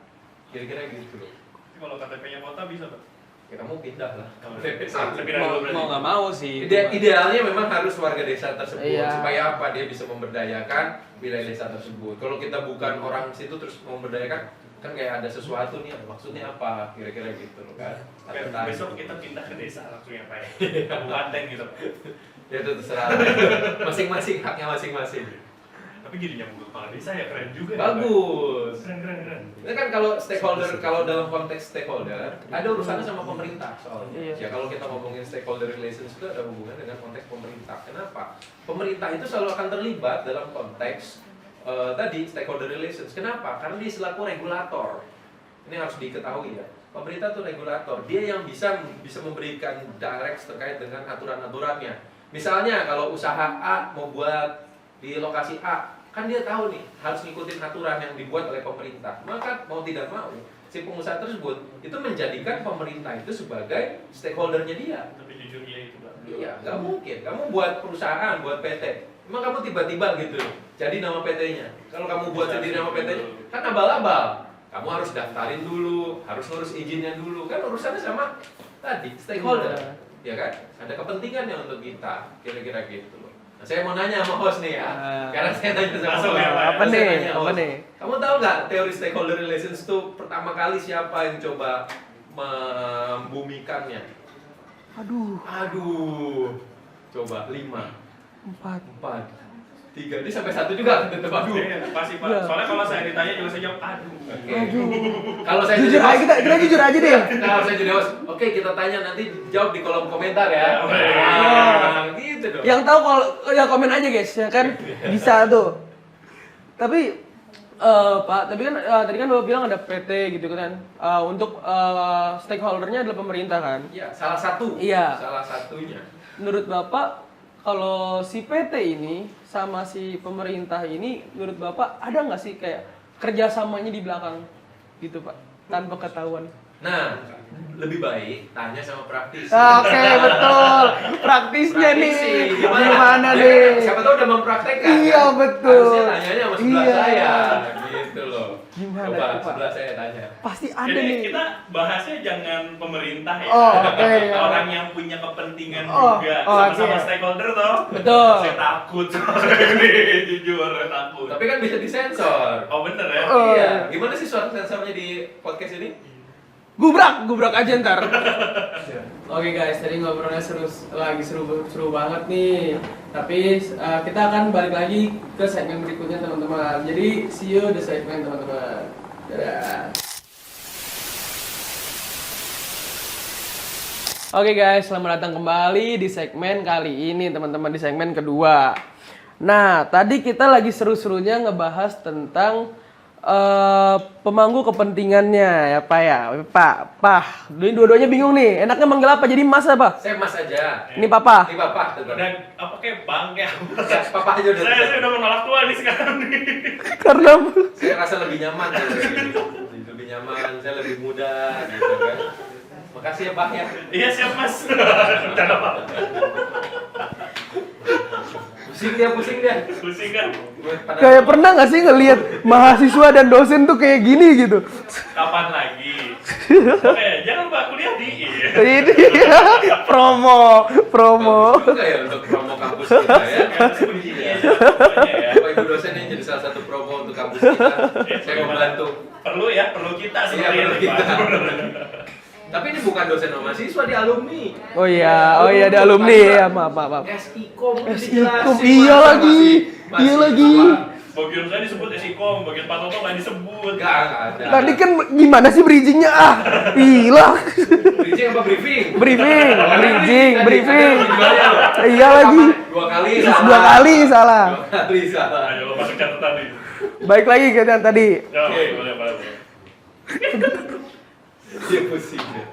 Speaker 2: Kira-kira gitu loh.
Speaker 3: Tapi kalau KTP-nya kota bisa Pak.
Speaker 2: Ya kamu pindah lah.
Speaker 3: Lebih dari
Speaker 1: Mau
Speaker 3: dulu berarti.
Speaker 1: nggak mau sih.
Speaker 2: Idealnya memang harus warga desa tersebut.
Speaker 1: Iya.
Speaker 2: Supaya apa? Dia bisa memberdayakan wilayah desa tersebut. Kalau kita bukan orang situ terus memberdayakan, kan kayak ada sesuatu nih, maksudnya apa? Kira-kira gitu loh kan.
Speaker 3: Oke,
Speaker 2: Tanya.
Speaker 3: besok kita pindah ke desa langsung ya Pak ya. Kabupaten gitu Pak.
Speaker 2: Ya itu terserah. Masing-masing haknya masing-masing.
Speaker 3: Tapi jadi nyambung ke kepala desa ya keren juga ya, Pak.
Speaker 2: Bagus.
Speaker 3: Keren.
Speaker 2: Ini kan kalau stakeholder, kalau dalam konteks stakeholder, ada urusannya sama pemerintah soalnya.
Speaker 1: Iya.
Speaker 2: Ya kalau kita ngomongin stakeholder relations itu ada hubungan dengan konteks pemerintah. Kenapa? Pemerintah itu selalu akan terlibat dalam konteks tadi stakeholder relations. Kenapa? Karena dia selaku regulator. Ini harus diketahui ya. Pemerintah itu regulator. Dia yang bisa memberikan direct terkait dengan aturan-aturannya. Misalnya kalau usaha A mau buat di lokasi A, kan dia tahu nih harus ngikutin aturan yang dibuat oleh pemerintah. Maka mau tidak mau si pengusaha tersebut itu menjadikan pemerintah itu sebagai stakeholdernya dia.
Speaker 3: Tapi jujur ya itu Pak.
Speaker 2: Iya, nggak mungkin. Kamu buat perusahaan, buat PT, emang kamu tiba-tiba gitu jadi nama PT-nya. Kalau kamu buat sendiri nama PT-nya, kan abal-abal. Kamu harus daftarin dulu, harus ngurus izinnya dulu. Kan urusannya sama tadi stakeholder, ya kan? Ada kepentingannya untuk kita, kira-kira gitu loh. Nah, saya mau nanya sama host nih ya, karena saya tanya sama
Speaker 3: Langsung
Speaker 2: host.
Speaker 3: ya, Pak.
Speaker 1: Apa
Speaker 2: Saya
Speaker 1: nih?
Speaker 2: nanya
Speaker 1: Apa
Speaker 2: host.
Speaker 1: nih?
Speaker 2: Kamu tahu nggak teori stakeholder relations itu pertama kali siapa yang coba membumikannya? Aduh, coba 5,
Speaker 1: 4.
Speaker 2: 4, 3, ini sampai 1 juga tetap aduh.
Speaker 3: Iya, pasti Pak.
Speaker 1: Iya.
Speaker 3: Soalnya kalau saya ditanya juga saya jawab aduh.
Speaker 2: Oke. Kalau saya
Speaker 1: Jujur
Speaker 2: jadi
Speaker 1: aja
Speaker 2: host,
Speaker 1: kita jujur aja deh.
Speaker 2: kalau saya jadi host, oke kita tanya nanti jawab di kolom komentar ya.
Speaker 3: Oke.
Speaker 2: Nah, gitu dong.
Speaker 1: Yang tahu kalau ya komen aja guys, ya kan bisa tuh. Tapi Pak, tapi kan tadi kan Bapak bilang ada PT gitu kan. Untuk stakeholdernya adalah pemerintah kan.
Speaker 2: Iya, salah satu.
Speaker 1: Iya.
Speaker 2: Salah satunya.
Speaker 1: Menurut Bapak kalau si PT ini sama si pemerintah ini, menurut Bapak ada nggak sih kayak kerjasamanya di belakang gitu Pak, tanpa ketahuan?
Speaker 2: Nah, lebih baik tanya sama praktisi.
Speaker 1: Oke, betul. Praktisnya nih.
Speaker 2: Praktisi,
Speaker 1: Gimana
Speaker 2: Dia
Speaker 1: nih?
Speaker 2: kan siapa tahu udah mempraktekkan.
Speaker 1: Iya,
Speaker 2: kan?
Speaker 1: betul.
Speaker 2: Harusnya tanyanya sama sebelah
Speaker 1: Iya.
Speaker 2: saya, gitu loh.
Speaker 1: Gimana
Speaker 2: Coba
Speaker 1: tuh, Pak?
Speaker 2: sebelah saya tanya.
Speaker 1: Pasti ada
Speaker 3: Jadi
Speaker 1: nih.
Speaker 3: kita bahasnya jangan pemerintah ya.
Speaker 1: Oh, oke, ya.
Speaker 3: Orang yang punya kepentingan
Speaker 1: Oh,
Speaker 3: juga
Speaker 1: oh,
Speaker 3: sama-sama
Speaker 1: oke.
Speaker 3: stakeholder toh.
Speaker 1: Betul.
Speaker 3: Saya takut soalnya ini jujur saya takut.
Speaker 2: Tapi kan bisa disensor.
Speaker 3: Oh bener ya?
Speaker 1: Oh.
Speaker 2: Iya. Gimana sih suara sensornya di podcast ini?
Speaker 1: Gubrak aja ntar. Oke guys, tadi ngobrolnya seru banget nih. Tapi kita akan balik lagi ke segmen berikutnya teman-teman. Jadi see you di segmen teman-teman. Dadah. Oke guys, selamat datang kembali di segmen kali ini teman-teman, di segmen kedua. Nah, tadi kita lagi seru-serunya ngebahas tentang pemangku kepentingannya ya Pak ya. Pak. Ini dua-duanya bingung nih. Enaknya manggil apa? Jadi Mas apa?
Speaker 2: Saya Mas aja.
Speaker 1: Ini Papa.
Speaker 2: Ini Bapak tetap.
Speaker 3: Udah apa kayak bang kayak apa?
Speaker 2: Ya, Papa aja udah.
Speaker 3: Saya udah menolak tua nih sekarang nih.
Speaker 1: Karena
Speaker 2: Saya rasa lebih nyaman ya, lebih nyaman, saya lebih muda gitu kan. Makasih ya Pak ya.
Speaker 3: Iya siap Mas. Bercanda Pak.
Speaker 2: Pusing dia.
Speaker 3: Pusing kan?
Speaker 1: Kayak pernah nggak sih ngelihat mahasiswa dan dosen tuh kayak gini gitu?
Speaker 3: Kapan lagi? Oke, jangan lupa kuliah di.
Speaker 1: Ini promo.
Speaker 2: Bagus juga ya untuk promo kampus kita ya.
Speaker 3: Iya, pokoknya ya.
Speaker 2: Bapak Ibu dosen yang jadi salah satu promo untuk kampus kita. Saya membantu.
Speaker 3: Perlu kita
Speaker 2: Iya,
Speaker 3: seperti
Speaker 2: perlu
Speaker 3: ini,
Speaker 2: kita.
Speaker 3: Pak.
Speaker 2: Tapi ini bukan dosen sama mahasiswa, di alumni.
Speaker 1: Oh iya, ada alumni ya, maaf.
Speaker 2: SIKOM,
Speaker 1: SIKOM, iya lagi.
Speaker 3: Bagian saya disebut SIKOM, bagian Pak Toto nggak disebut.
Speaker 2: Nggak ada.
Speaker 1: Tadi kan gimana sih bridgingnya? Hilang.
Speaker 2: Bridging apa briefing?
Speaker 1: Briefing.
Speaker 2: Ada
Speaker 1: Iya lagi.
Speaker 2: Dua kali
Speaker 1: Dua kali salah.
Speaker 3: Ayo lo masuk catatan nih.
Speaker 1: Baik lagi ke yang tadi.
Speaker 3: Ya, boleh.
Speaker 2: Dia pusing ya.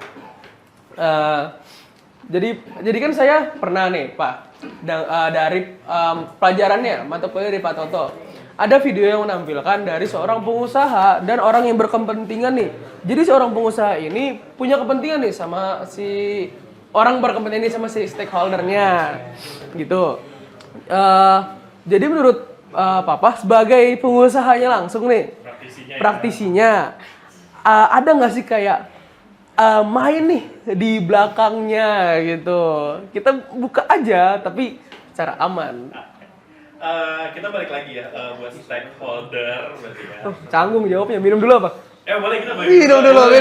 Speaker 1: Jadi kan saya pernah nih Pak dari pelajarannya mata kuliah dari Pak Toto ada video yang menampilkan dari seorang pengusaha dan orang yang berkepentingan nih. Jadi seorang pengusaha ini punya kepentingan nih sama si orang berkepentingan ini sama si stakeholdernya gitu. Jadi menurut Papa sebagai pengusahanya langsung nih praktisinya ada nggak sih kayak main nih di belakangnya gitu. Kita buka aja tapi secara aman.
Speaker 3: Kita balik lagi ya buat stakeholder berarti ya.
Speaker 1: Oh, canggung jawabnya. Minum dulu apa?
Speaker 3: Boleh kita balik.
Speaker 1: Minum dulu.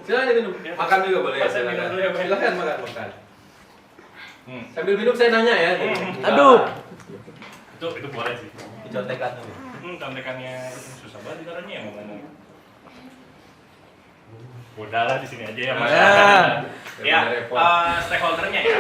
Speaker 2: Silakan minum. Makan juga boleh.
Speaker 3: Saya minum dulu ya, Pak.
Speaker 2: Silakan makan. Sambil minum saya nanya ya.
Speaker 1: Aduh.
Speaker 3: Itu boleh sih.
Speaker 2: Dicontekan dulu.
Speaker 3: Contekannya susah banget caranya ya ngomong. Udahlah di sini aja ya Mas. Ya, stakeholdernya ya.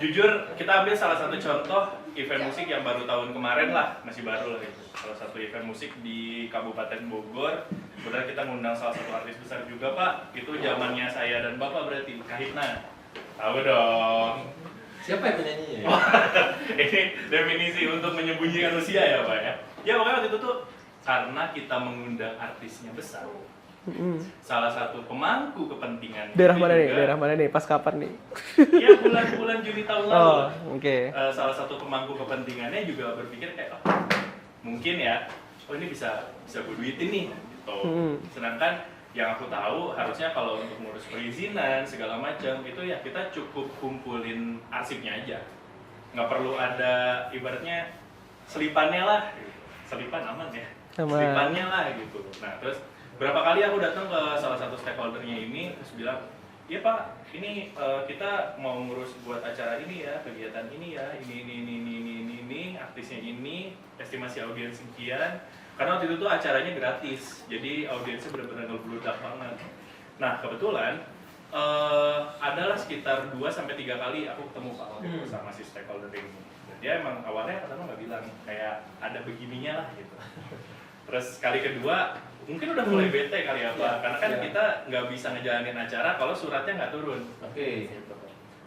Speaker 3: Jujur kita ambil salah satu contoh event musik yang baru tahun kemarin lah, masih baru lah itu. Salah satu event musik di Kabupaten Bogor. Kemudian kita ngundang salah satu artis besar juga Pak. Itu zamannya saya dan Bapak berarti Kahitna. Tahu dong.
Speaker 2: Siapa yang penyanyinya?
Speaker 3: Ini definisi untuk menyembunyikan usia ya Pak ya. Ya pokoknya waktu itu tuh karena kita mengundang artisnya besar. Salah satu pemangku kepentingan.
Speaker 1: Daerah mana nih? Pas kapan nih?
Speaker 3: Ya bulan Juni tahun lalu.
Speaker 1: Oh, oke.
Speaker 3: Salah satu pemangku kepentingannya juga berpikir kayak mungkin ya, ini bisa gue duitin nih gitu. Sedangkan yang aku tahu harusnya kalau untuk ngurus perizinan segala macam itu ya kita cukup kumpulin arsipnya aja. Nggak perlu ada ibaratnya selipannya lah. Selipan aman ya. Selipannya lah gitu. Nah, terus berapa kali aku datang ke salah satu stakeholdernya ini terus bilang, "Iya Pak, ini kita mau ngurus buat acara ini ya, kegiatan ini ya, ini, artisnya ini, estimasi audiens sekian." Karena waktu itu tuh acaranya gratis, jadi audiensnya benar-benar ngebludak banget. Nah, kebetulan adalah sekitar 2-3 kali aku ketemu Pak waktu itu sama si stakeholder ini. Dan dia emang awalnya pertama nggak bilang, kayak ada begininya lah gitu. Terus kali kedua, mungkin udah mulai bete kali ya Pak, karena kan kita nggak bisa ngejalanin acara kalau suratnya nggak turun.
Speaker 2: Oke.
Speaker 3: Gitu.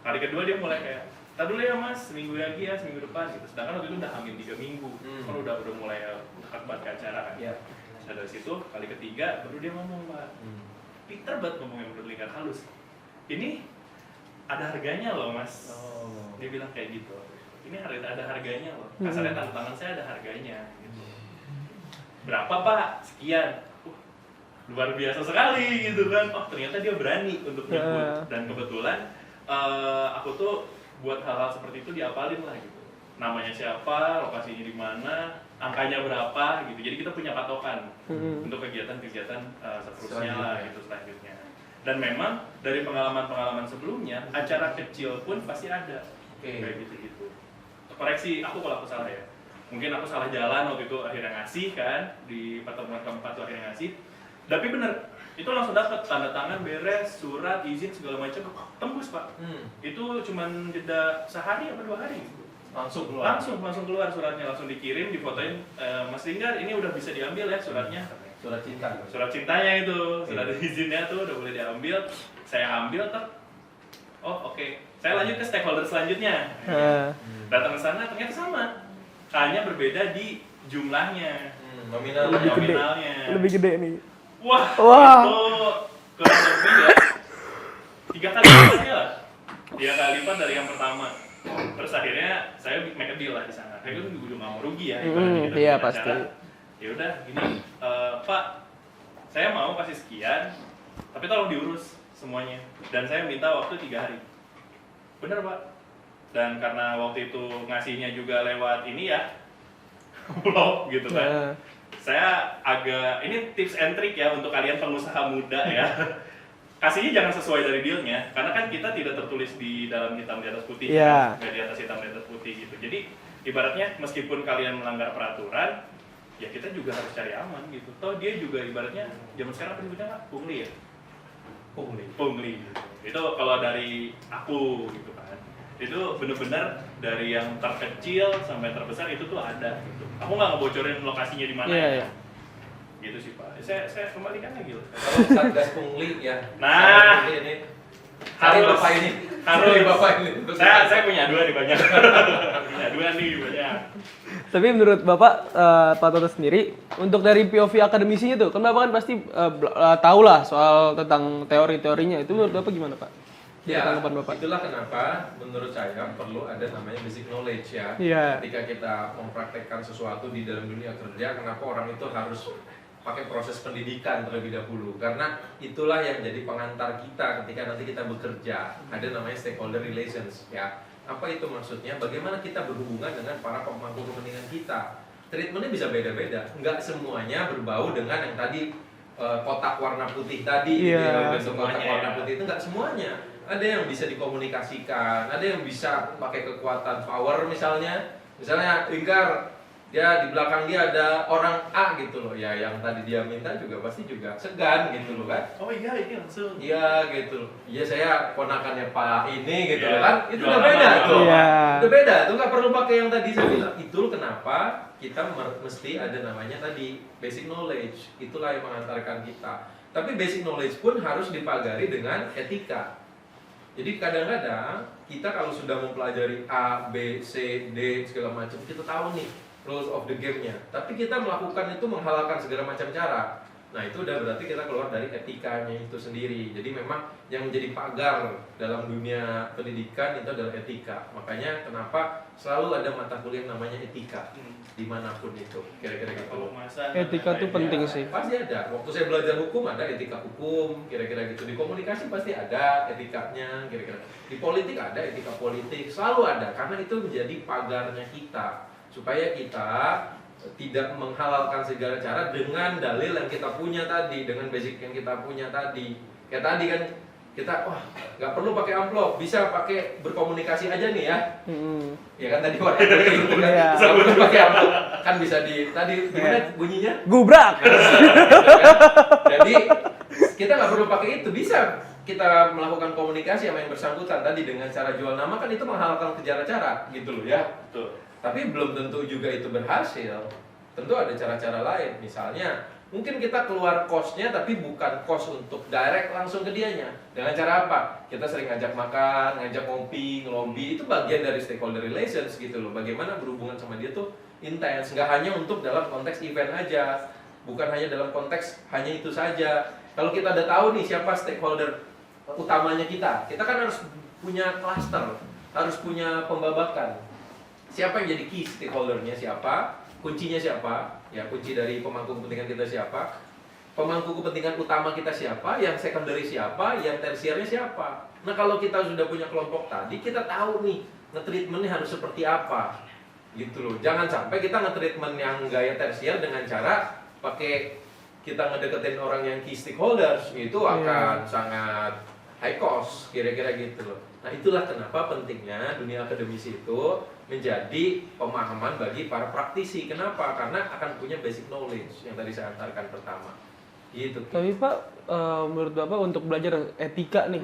Speaker 3: Kali kedua dia mulai kayak, "Tar dulu ya Mas, seminggu lagi ya, seminggu depan." Gitu. Sedangkan waktu itu udah hamil 3 minggu, kan udah mulai dekat banget ke acara kan. Nah, dari situ kali ketiga baru dia ngomong Pak, "Pinter banget ngomongnya berlingkar halus. Ini ada harganya loh Mas." Dia bilang kayak gitu. Ini ada harganya loh. Kasarnya tanda tangan saya ada harganya. Gitu. Berapa Pak? Sekian. Luar biasa sekali gitu kan. Oh ternyata dia berani untuk nyebut. Dan kebetulan aku tuh buat hal-hal seperti itu diapalin lah gitu. Namanya siapa, lokasinya di mana, angkanya berapa gitu. Jadi kita punya patokan untuk kegiatan-kegiatan seterusnya lah gitu selanjutnya. Dan memang dari pengalaman-pengalaman sebelumnya, acara kecil pun pasti ada. Kayak gitu-gitu. Koreksi aku kalau aku salah ya. Mungkin aku salah jalan waktu itu akhirnya ngasih kan, di pertemuan keempat tuh akhirnya ngasih. Tapi bener, itu langsung dapat tanda tangan, beres, surat, izin segala macam, tembus Pak. Itu cuman jeda sehari atau 2 hari. Langsung keluar suratnya, langsung dikirim, difotoin. Mas Linggar, ini udah bisa diambil ya suratnya.
Speaker 2: Surat cinta.
Speaker 3: Surat cintanya itu, surat izinnya tuh udah boleh diambil. Saya ambil oke. Saya lanjut ke stakeholder selanjutnya. Datang ke sana ternyata sama. Hanya berbeda di jumlahnya.
Speaker 2: Nominalnya.
Speaker 1: Lebih gede nih.
Speaker 3: Wah.
Speaker 1: Wah.
Speaker 3: Itu kurang lebih ya 3 kali lipatnya lah. 3 kali lipat dari yang pertama. Terus akhirnya saya make a deal lah di sana. Saya kan juga nggak mau rugi ya. ibaratnya kita
Speaker 1: iya
Speaker 3: bikin
Speaker 1: pasti.
Speaker 3: acara. Ya udah gini, Pak, saya mau kasih sekian, tapi tolong diurus semuanya. Dan saya minta waktu 3 hari. Bener Pak. Dan karena waktu itu ngasihnya juga lewat ini ya, vlog gitu kan.
Speaker 1: Nah,
Speaker 3: Saya agak, ini tips and trick ya untuk kalian pengusaha muda ya. Kasihnya jangan sesuai dari dealnya, karena kan kita tidak tertulis di dalam hitam di atas putih,
Speaker 1: Iya.
Speaker 3: kan? Nggak di atas hitam di atas putih gitu. Jadi ibaratnya meskipun kalian melanggar peraturan, ya kita juga harus cari aman gitu. Toh dia juga ibaratnya zaman sekarang apa disebutnya Pak? Pungli ya? Pungli gitu. Itu kalau dari aku gitu kan. Itu benar-benar dari yang terkecil sampai terbesar itu tuh ada gitu. Aku nggak ngebocorin lokasinya di mana
Speaker 1: Iya,
Speaker 3: ya.
Speaker 1: iya.
Speaker 3: Gitu sih Pak. Saya kembalikan lagi loh.
Speaker 2: Kalau Satgas Pungli ya.
Speaker 3: Nah,
Speaker 2: ini
Speaker 3: harus.
Speaker 2: cari bapak ini.
Speaker 3: Harus.
Speaker 2: Cari bapak ini.
Speaker 3: Saya punya 2 nih banyak. Punya 2 nih banyak.
Speaker 1: Tapi menurut Bapak, Pak Toto sendiri, untuk dari POV akademisinya tuh, kan Bapak kan pasti tahu lah soal tentang teori-teorinya. Itu menurut Bapak gimana Pak?
Speaker 2: Ya,
Speaker 1: Tanggapan Bapak.
Speaker 2: itulah kenapa menurut saya perlu ada namanya basic knowledge ya.
Speaker 1: Iya.
Speaker 2: Ketika kita mempraktekkan sesuatu di dalam dunia kerja, kenapa orang itu harus pakai proses pendidikan terlebih dahulu? Karena itulah yang menjadi pengantar kita ketika nanti kita bekerja. Ada namanya stakeholder relations ya. Apa itu maksudnya? Bagaimana kita berhubungan dengan para pemangku kepentingan kita? Treatmentnya bisa beda-beda. Nggak semuanya berbau dengan yang tadi kotak warna putih tadi, gitu
Speaker 1: Iya,
Speaker 2: ya, bentuk kotak
Speaker 3: semuanya
Speaker 2: warna
Speaker 3: ya.
Speaker 2: putih itu nggak semuanya. Ada yang bisa dikomunikasikan, ada yang bisa pakai kekuatan power misalnya Ingkar, dia di belakang dia ada orang A gitu loh, ya yang tadi dia minta juga pasti juga segan gitu loh kan.
Speaker 3: Oh iya, ini langsung.
Speaker 2: Iya gitu loh. Iya saya ponakannya Pak ini gitu
Speaker 3: Iya,
Speaker 2: loh kan. Itu
Speaker 3: jual
Speaker 2: udah
Speaker 3: nama,
Speaker 2: beda
Speaker 3: jual
Speaker 2: tuh.
Speaker 1: nama. Iya.
Speaker 2: Udah beda tuh, nggak perlu pakai yang tadi saya bilang. Itu kenapa kita mesti ada namanya tadi basic knowledge. Itulah yang mengantarkan kita. Tapi basic knowledge pun harus dipagari dengan etika. Jadi kadang-kadang kita kalau sudah mempelajari A, B, C, D segala macam, kita tahu nih rules of the game-nya. Tapi kita melakukan itu menghalalkan segala macam cara. Nah itu udah berarti kita keluar dari etikanya itu sendiri. Jadi memang yang menjadi pagar dalam dunia pendidikan itu adalah etika. Makanya kenapa selalu ada mata kuliah namanya etika dimanapun itu. Kira-kira gitu.
Speaker 3: Kalau masa
Speaker 1: Etika tuh penting sih.
Speaker 2: Pasti ada. Waktu saya belajar hukum ada etika hukum, kira-kira gitu. Di komunikasi pasti ada etikanya, kira-kira. Di politik ada etika politik, selalu ada. Karena itu menjadi pagarnya kita, supaya kita tidak menghalalkan segala cara dengan dalil yang kita punya tadi, dengan basic yang kita punya tadi. Kayak tadi kan kita nggak perlu pakai amplop, bisa pakai berkomunikasi aja nih ya. Ya kan tadi warna putih itu kan,
Speaker 1: Iya.
Speaker 2: nggak perlu pakai amplop, kan bisa di tadi gimana
Speaker 1: Iya.
Speaker 2: bunyinya?
Speaker 1: Gubrak.
Speaker 2: Jadi kita nggak perlu pakai itu, bisa kita melakukan komunikasi sama yang bersangkutan tadi dengan cara jual nama, kan itu menghalalkan cara-cara gitu loh ya.
Speaker 3: Betul.
Speaker 2: Tapi belum tentu juga itu berhasil. Tentu ada cara-cara lain. Misalnya, mungkin kita keluar cost-nya tapi bukan cost untuk direct langsung ke dianya. Dengan cara apa? Kita sering ngajak makan, ngajak ngopi, ngelobi. Itu bagian dari stakeholder relations gitu loh. Bagaimana berhubungan sama dia tuh intens. Nggak hanya untuk dalam konteks event aja. Bukan hanya dalam konteks hanya itu saja. Kalau kita udah tahu nih siapa stakeholder utamanya kita kan harus punya cluster, harus punya pembabakan. Siapa yang jadi key stakeholder-nya siapa, kuncinya siapa, ya kunci dari pemangku kepentingan kita siapa, pemangku kepentingan utama kita siapa, yang secondary siapa, yang tersiernya siapa. Nah kalau kita sudah punya kelompok tadi, kita tahu nih nge-treatment-nya harus seperti apa, gitu loh. Jangan sampai kita nge-treatment yang gaya tersier dengan cara pakai kita ngedeketin orang yang key stakeholders, itu akan sangat high cost, kira-kira gitu loh. Nah itulah kenapa pentingnya dunia akademisi itu menjadi pemahaman bagi para praktisi. Kenapa? Karena akan punya basic knowledge yang tadi saya antarkan pertama. Gitu.
Speaker 1: Tapi Pak, menurut Bapak untuk belajar etika nih,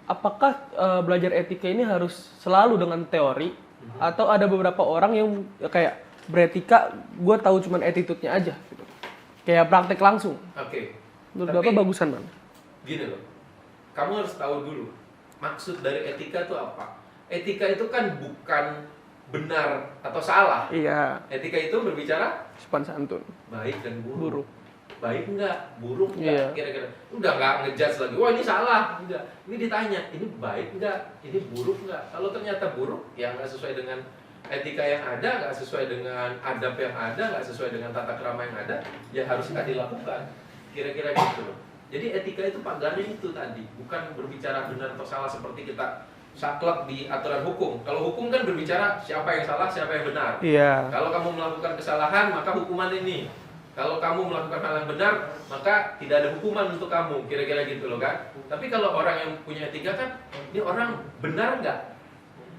Speaker 1: apakah belajar etika ini harus selalu dengan teori atau ada beberapa orang yang kayak beretika, gue tahu cuman attitude-nya aja gitu. Kayak praktek langsung.
Speaker 2: Oke.
Speaker 1: Menurut
Speaker 2: Tapi
Speaker 1: Bapak bagusan mana?
Speaker 2: gini loh, kamu harus tahu dulu maksud dari etika itu apa. Etika itu kan bukan benar atau salah.
Speaker 1: Iya,
Speaker 2: Etika itu berbicara
Speaker 1: sopan santun,
Speaker 2: baik dan buruk.
Speaker 1: buruk.
Speaker 2: baik nggak, buruk
Speaker 1: Iya.
Speaker 2: nggak, kira-kira. Udah nggak ngejudge lagi, wah ini salah, enggak. Ini ditanya, ini baik nggak, ini buruk nggak. Kalau ternyata buruk, ya nggak sesuai dengan etika yang ada, nggak sesuai dengan adab yang ada, nggak sesuai dengan tata krama yang ada, ya harus nggak dilakukan. Kira-kira gitu loh. Jadi etika itu pagarnya itu tadi, bukan berbicara benar atau salah seperti kita saklek di aturan hukum. Kalau hukum kan berbicara siapa yang salah, siapa yang benar.
Speaker 1: Iya.
Speaker 2: Kalau kamu melakukan kesalahan, maka hukuman ini. Kalau kamu melakukan hal yang benar, maka tidak ada hukuman untuk kamu. Kira-kira gitu loh kan. Tapi kalau orang yang punya etika kan, ini orang benar nggak?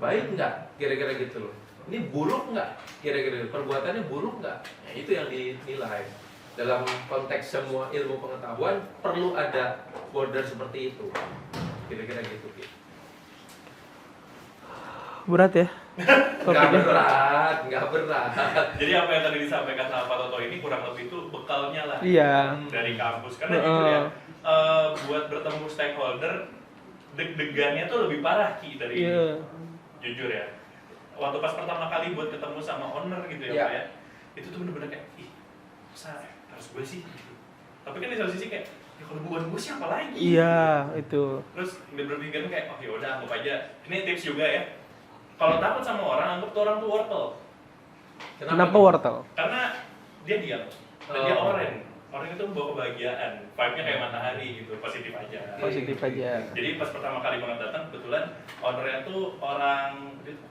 Speaker 2: Baik nggak? Kira-kira gitu loh. Ini buruk nggak? Kira-kira perbuatannya buruk nggak? Nah, itu yang dinilai. Dalam konteks semua ilmu pengetahuan perlu ada border seperti itu. Kira-kira gitu.
Speaker 1: Berat ya.
Speaker 2: Nggak berat.
Speaker 3: Jadi apa yang tadi disampaikan sama Pak Toto ini kurang lebih itu bekalnya lah
Speaker 1: Iya.
Speaker 3: dari kampus. Karena jujur ya, buat bertemu stakeholder, deg-degannya tuh lebih parah Ki dari ini.
Speaker 1: Iya.
Speaker 3: Jujur ya. Waktu pas pertama kali buat ketemu sama owner gitu ya
Speaker 2: Iya.
Speaker 3: Pak ya, itu tuh bener-bener kayak, ih masa harus gue sih? Gitu. Tapi kan di satu sisi kayak, ya kalau bukan gue siapa lagi?
Speaker 1: Iya, itu.
Speaker 3: Terus berpikir kayak, oh yaudah anggap aja. Ini tips juga ya. Kalau takut sama orang, anggap tuh orang tuh wortel.
Speaker 1: Kenapa wortel?
Speaker 3: Karena dia diam, dan dia
Speaker 2: Oh.
Speaker 3: orange. Orange itu membawa kebahagiaan, vibe-nya kayak matahari gitu, positif aja.
Speaker 1: Positif aja.
Speaker 3: Jadi pas pertama kali banget datang, kebetulan ownernya tuh orang dia tuh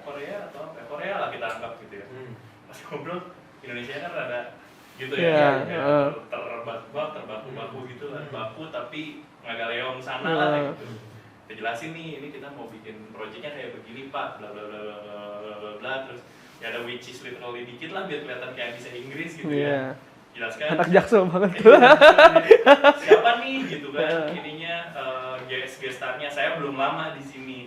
Speaker 3: Korea atau apa? Korea lah kita anggap gitu ya. Pas ngobrol, Indonesia kan rada gitu ya,
Speaker 1: Iya,
Speaker 3: kayak terbaku gitu lah, baku tapi agak leong sana lah gitu. Kita jelasin nih, ini kita mau bikin projectnya kayak begini Pak, bla bla bla bla bla bla bla bla, terus ya ada which is literally dikit lah biar kelihatan kayak bisa Inggris gitu ya.
Speaker 1: Iya.
Speaker 3: Jelaskan.
Speaker 1: Anak jaksel banget tuh.
Speaker 3: Siapa nih gitu kan ininya gestarnya, saya belum lama di sini.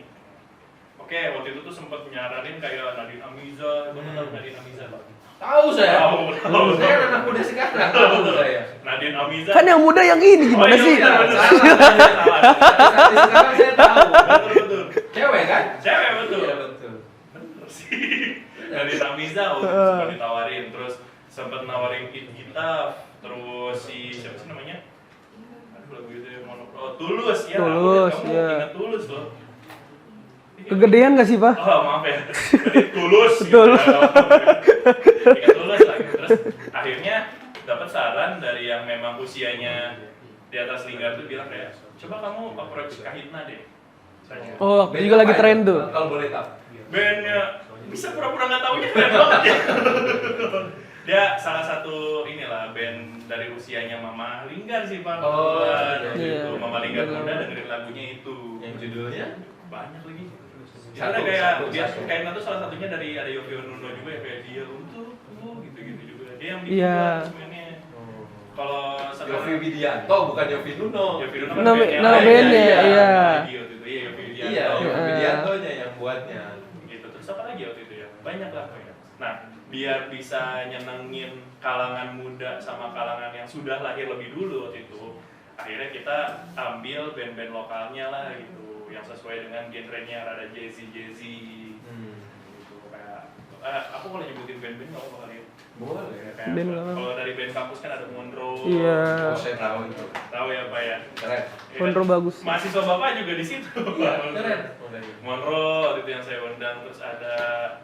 Speaker 3: Oke, waktu itu tuh sempat nyaranin kayak Nadine Amiza, kamu tahu Nadine Amiza Pak?
Speaker 2: Tahu saya.
Speaker 3: Tahu.
Speaker 2: Saya anak muda sekarang. Tahu saya.
Speaker 3: Nadine Amiza.
Speaker 1: Kan yang muda yang ini gimana
Speaker 3: iya,
Speaker 1: sih?
Speaker 3: benar.
Speaker 2: Sampai sekarang saya tahu.
Speaker 3: Betul.
Speaker 2: Cewek kan?
Speaker 3: Cewek betul.
Speaker 2: Iya betul.
Speaker 3: Bener sih. Nadine Amiza sempat ditawarin, terus sempat nawarin kita, terus siapa sih namanya? Aduh lagu itu yang Tulus ya.
Speaker 1: Tulus,
Speaker 3: kamu
Speaker 1: ya.
Speaker 3: ingat Tulus loh.
Speaker 1: Kegedean gak sih, Pak?
Speaker 3: Oh maaf ya, jadi tulus.
Speaker 1: Betul.
Speaker 3: Gitu. Ingat tulus lagi. Terus akhirnya dapat saran dari yang memang usianya di atas lingkar tuh bilang kayak, coba kamu approach Kahitna deh. Tanya.
Speaker 1: Oh, waktu juga lagi
Speaker 2: Band apa
Speaker 1: tren
Speaker 2: ya?
Speaker 1: tuh.
Speaker 2: Kalau boleh tahu.
Speaker 3: Bandnya bisa pura-pura nggak taunya keren banget ya. Dia salah satu inilah band dari usianya Mama Linggar sih Pak.
Speaker 2: Oh,
Speaker 3: Kebetulan,
Speaker 1: iya.
Speaker 3: gitu. Mama Linggar
Speaker 1: Benar.
Speaker 3: muda dengerin lagunya itu.
Speaker 2: Yang judulnya
Speaker 3: Banyak lagi.
Speaker 2: Satu,
Speaker 3: Ada kayak
Speaker 2: satu,
Speaker 3: dia
Speaker 2: satu.
Speaker 3: kayaknya tuh salah satunya dari ada Yovie Nuno juga ya kayak dia untukmu gitu-gitu juga. Dia yang bikin
Speaker 1: Iya.
Speaker 3: semuanya. Kalau sekarang
Speaker 2: Yofi Widianto bukan Yofi Nuno.
Speaker 3: Yovie Nuno
Speaker 1: Nama-
Speaker 3: bandnya
Speaker 1: nama
Speaker 3: lain,
Speaker 1: bandnya,
Speaker 3: ya,
Speaker 1: iya.
Speaker 3: Iya, waktu itu. Iya, Yovie Widianto.
Speaker 2: Iya, Yofi
Speaker 1: Iya.
Speaker 2: Widiantonya yang buatnya.
Speaker 3: Gitu. Terus apa lagi waktu itu ya? Banyak lah pokoknya. Nah, biar bisa nyenengin kalangan muda sama kalangan yang sudah lahir lebih dulu waktu itu, akhirnya kita ambil band-band lokalnya lah gitu, yang sesuai dengan genrenya, rada jazzy gitu. Kayak aku kalau nyebutin band-band nggak apa-apa kali ya?
Speaker 2: Boleh.
Speaker 3: Kayak
Speaker 1: Band apa?
Speaker 3: kalau dari band kampus kan ada Monroe.
Speaker 1: Iya.
Speaker 2: Oh, saya tahu itu.
Speaker 3: Tahu ya Pak ya?
Speaker 2: Keren.
Speaker 3: Ya,
Speaker 1: Monroe bagus.
Speaker 3: Mahasiswa Bapak juga di situ.
Speaker 2: Iya, keren.
Speaker 3: Monroe waktu itu yang saya undang, terus ada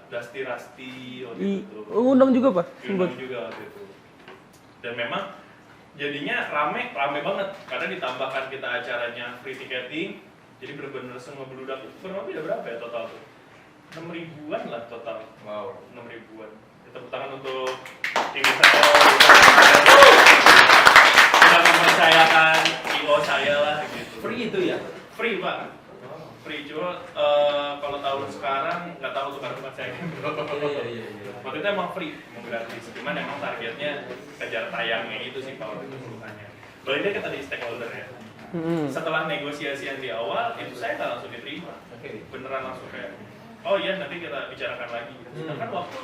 Speaker 3: Dusty Rusty waktu itu.
Speaker 1: Undang juga, Pak?
Speaker 3: Diundang juga waktu itu. Dan memang jadinya rame banget karena ditambahkan kita acaranya free ticketing, jadi benar-benar semua beludak. Kurang lebih ada berapa ya total tuh? 6 ribuan lah total.
Speaker 2: Wow.
Speaker 3: 6 ribuan. Ya, tepuk tangan untuk tim saya sudah mempercayakan IO saya lah gitu.
Speaker 2: Free itu ya?
Speaker 3: Free Pak. Free cuma kalau tahun sekarang nggak tahu tukar tempat saya.
Speaker 2: Iya.
Speaker 3: Waktu itu emang free, emang gratis. Cuman emang targetnya kejar tayangnya itu sih kalau itu urutannya. Balik lagi ke tadi stakeholder ya. Setelah negosiasi yang di awal, itu saya nggak langsung diterima.
Speaker 2: Oke.
Speaker 3: Beneran langsung kayak, oh iya nanti kita bicarakan lagi. Sedangkan waktu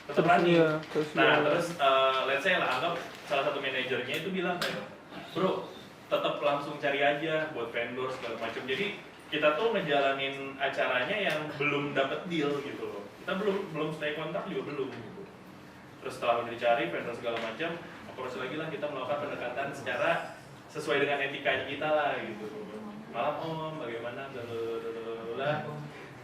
Speaker 3: tetap
Speaker 1: Terus
Speaker 3: running.
Speaker 1: iya, terus
Speaker 3: Nah
Speaker 1: iya.
Speaker 3: terus let's say lah anggap salah satu manajernya itu bilang kayak, bro tetap langsung cari aja buat vendor segala macam. Jadi kita tuh ngejalanin acaranya yang belum dapet deal gitu loh. Kita belum stay kontak juga belum gitu. Terus setelah udah dicari vendor segala macam, oke proses lagi lah kita melakukan pendekatan secara sesuai dengan etikanya kita lah gitu. Malam om, bagaimana blablabla.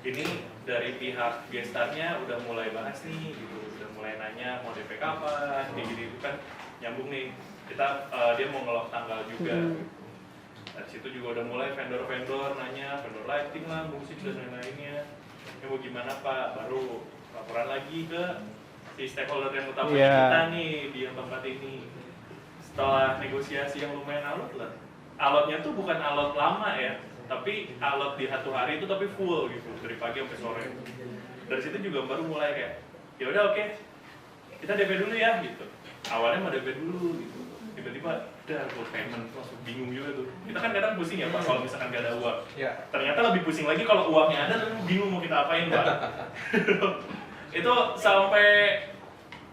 Speaker 3: Ini dari pihak gestarnya udah mulai bahas nih gitu, udah mulai nanya mau DP kapan, kayak gitu kan nyambung nih. Kita dia mau ngelok tanggal juga. Dari situ juga udah mulai vendor-vendor nanya, vendor lighting lah, musik dan lain-lainnya. Ini mau gimana Pak? Baru laporan lagi ke si stakeholder yang utama kita nih di tempat ini. Setelah negosiasi yang lumayan alot lah. Alotnya tuh bukan alot lama ya, tapi alot di satu hari itu tapi full gitu dari pagi sampai sore. Dari situ juga baru mulai kayak, ya udah oke, kita DP dulu ya gitu. Awalnya mau DP dulu gitu. Tiba-tiba udah full payment, langsung bingung juga tuh. Kita kan kadang pusing ya Pak kalau misalkan gak ada uang. Ternyata lebih pusing lagi kalau uangnya ada tapi bingung mau kita apain Pak. Itu sampai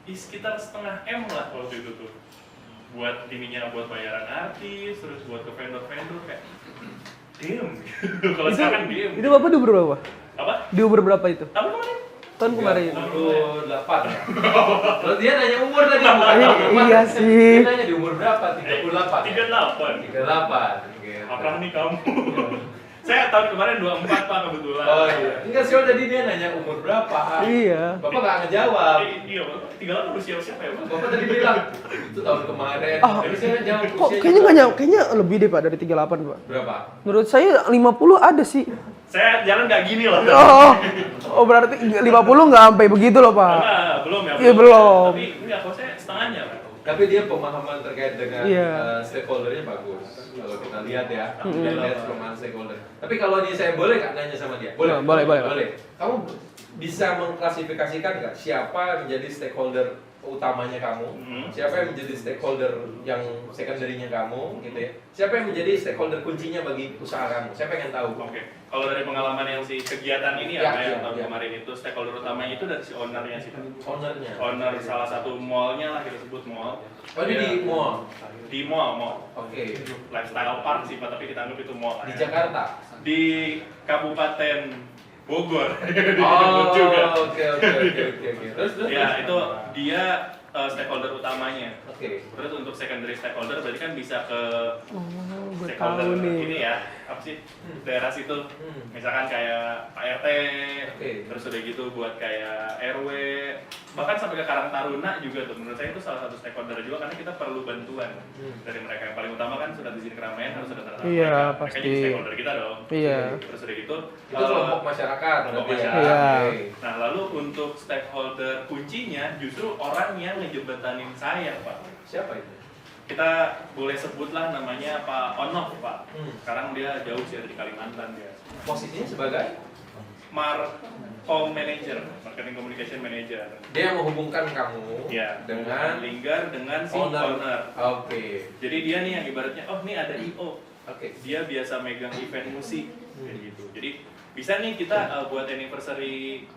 Speaker 3: sekitar 0,5 M lah waktu itu tuh. Buat ininya buat bayaran artis, terus buat ke vendor-vendor kayak diem. Kalau sekarang diem.
Speaker 1: Itu Bapak diumur berapa?
Speaker 3: Apa?
Speaker 1: Diumur berapa itu?
Speaker 3: Apa kemarin?
Speaker 1: Tahun kemarin.
Speaker 2: 38 ya? Terus dia nanya umur tadi bukan
Speaker 1: Iya sih.
Speaker 2: Dia nanya di umur berapa? 38 ya?
Speaker 3: 38.
Speaker 2: 38 gitu.
Speaker 3: Apakah nih kamu? Saya tahun kemarin 24 Pak kebetulan.
Speaker 2: Oh iya. Enggak sih, tadi dia nanya umur berapa.
Speaker 1: Iya.
Speaker 2: Bapak nggak ngejawab.
Speaker 3: Iya Pak, 38 usia siapa ya Pak?
Speaker 2: Bapak tadi bilang itu tahun kemarin. Jadi saya jawab
Speaker 1: Kok kayaknya nggak nyampe, kayaknya lebih deh Pak dari 38 Pak.
Speaker 2: berapa?
Speaker 1: Menurut saya 50 ada sih.
Speaker 3: Saya jalan nggak gini loh.
Speaker 1: Oh berarti 50 nggak sampai begitu loh Pak.
Speaker 3: Enggak, belum ya.
Speaker 1: Iya, belum.
Speaker 3: Tapi enggak, kalau saya setengahnya Pak.
Speaker 2: Tapi dia pemahaman terkait dengan stakeholdernya bagus. Kalau kita lihat ya, kita lihat pemahaman stakeholder. Tapi kalau ini saya boleh nggak nanya sama dia? Boleh.
Speaker 1: Boleh.
Speaker 2: Kamu bisa mengklasifikasikan nggak siapa menjadi stakeholder utamanya kamu? Siapa yang menjadi stakeholder yang secondary-nya kamu, gitu ya? Siapa yang menjadi stakeholder kuncinya bagi usaha kamu? Saya pengen tahu.
Speaker 3: Oke. Kalau dari pengalaman yang si kegiatan ini
Speaker 2: Ya,
Speaker 3: yang
Speaker 2: ya,
Speaker 3: tahun
Speaker 2: ya.
Speaker 3: kemarin itu stakeholder utamanya itu dari si ownernya sih Pak.
Speaker 2: Ownernya.
Speaker 3: Owner salah satu mallnya lah kita sebut mall.
Speaker 2: Oh, ini di mall.
Speaker 3: Di mall.
Speaker 2: Oke.
Speaker 3: Lifestyle park sih Pak, tapi kita anggap itu mall.
Speaker 2: Di
Speaker 3: ya.
Speaker 2: Jakarta.
Speaker 3: Di Kabupaten Bogor.
Speaker 2: Oh,
Speaker 3: juga.
Speaker 2: oke. Terus.
Speaker 3: Ya, itu dia stakeholder utamanya.
Speaker 2: Oke.
Speaker 3: Terus untuk secondary stakeholder berarti kan bisa ke
Speaker 1: Gue
Speaker 3: stakeholder
Speaker 1: tahu nih.
Speaker 3: ini ya, apa sih daerah situ, misalkan kayak Pak RT, terus udah gitu buat kayak RW, bahkan sampai ke Karang Taruna juga tuh. Menurut saya itu salah satu stakeholder juga karena kita perlu bantuan dari mereka. Yang paling utama kan sudah di sini keramaian harus ada tanda
Speaker 1: Iya,
Speaker 3: mereka.
Speaker 1: pasti.
Speaker 3: Mereka jadi stakeholder kita dong.
Speaker 1: Iya.
Speaker 3: Terus udah gitu.
Speaker 2: Itu kelompok masyarakat.
Speaker 3: Kelompok
Speaker 2: berarti ya?
Speaker 3: masyarakat.
Speaker 1: Iya.
Speaker 2: Oke.
Speaker 3: Nah lalu untuk stakeholder kuncinya justru orang yang ngejembatanin saya Pak.
Speaker 2: Siapa itu?
Speaker 3: Kita boleh sebutlah namanya Pak Onof Pak. Sekarang dia jauh sih dari Kalimantan dia.
Speaker 2: Posisinya sebagai?
Speaker 3: Markom Manager, Marketing Communication Manager.
Speaker 2: Dia yang menghubungkan kamu
Speaker 3: Ya,
Speaker 2: dengan
Speaker 3: Linggar dengan si
Speaker 2: owner.
Speaker 3: owner.
Speaker 2: Oke.
Speaker 3: Jadi dia nih yang ibaratnya, oh nih ada IO.
Speaker 2: Oke.
Speaker 3: Dia biasa megang event musik kayak gitu. Jadi bisa nih kita buat anniversary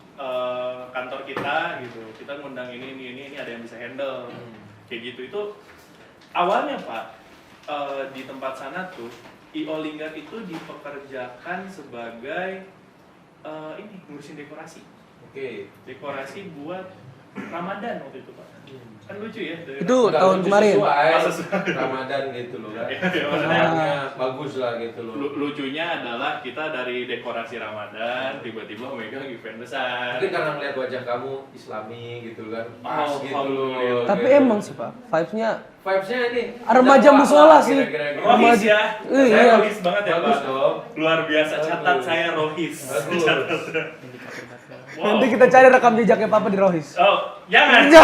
Speaker 3: kantor kita gitu. Kita ngundang ini ada yang bisa handle. Kayak gitu itu awalnya Pak di tempat sana tuh IO Linggar itu dipekerjakan sebagai ini ngurusin dekorasi.
Speaker 2: Oke.
Speaker 3: Dekorasi buat Ramadan waktu itu Pak. Kan lucu ya. Dari
Speaker 1: Itu
Speaker 2: Nggak
Speaker 1: tahun
Speaker 2: lucu
Speaker 1: kemarin.
Speaker 2: sesuai Ramadan gitu loh kan.
Speaker 3: Iya, maksudnya
Speaker 2: Warnanya bagus lah gitu loh.
Speaker 3: lucunya adalah kita dari dekorasi Ramadan tiba-tiba megang event besar.
Speaker 2: Mungkin karena melihat wajah kamu Islami gitu kan. Pas
Speaker 3: Oh,
Speaker 2: gitu
Speaker 3: alhamdulillah.
Speaker 2: loh.
Speaker 1: Tapi
Speaker 2: Gitu.
Speaker 1: emang sih Pak, vibes-nya
Speaker 2: Vibes-nya ini
Speaker 1: Remaja
Speaker 2: dakwah
Speaker 1: musola
Speaker 2: lah,
Speaker 1: sih.
Speaker 2: kira-kira gitu.
Speaker 3: Rohis ya.
Speaker 1: Iya.
Speaker 3: Saya rohis banget ya
Speaker 2: Bagus
Speaker 3: Pak.
Speaker 2: dong.
Speaker 3: Luar biasa catat
Speaker 2: Bagus.
Speaker 3: saya rohis.
Speaker 2: Bagus.
Speaker 3: Wow.
Speaker 1: nanti kita cari rekam jejaknya Papa di Rohis.
Speaker 3: Oh, jangan. Iya.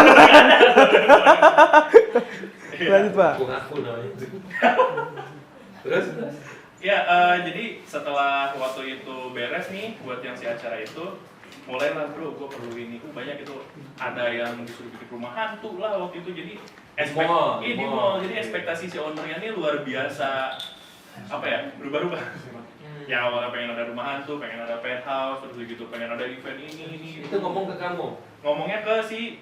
Speaker 1: Lanjut Pak.
Speaker 2: Aku namanya. Terus?
Speaker 3: Ya, jadi setelah waktu itu beres nih buat yang si acara itu, mulailah bro, gue perlu ini. Banyak itu ada yang disuruh bikin rumah hantu lah waktu itu. Jadi
Speaker 2: Mall.
Speaker 3: di mall. Jadi ekspektasi si ownernya ini luar biasa. Apa ya? Berubah-ubah. Ya awalnya pengen ada rumah hantu, pengen ada penthouse, terus gitu pengen ada event ini.
Speaker 2: Itu ngomong ke kamu.
Speaker 3: Ngomongnya ke si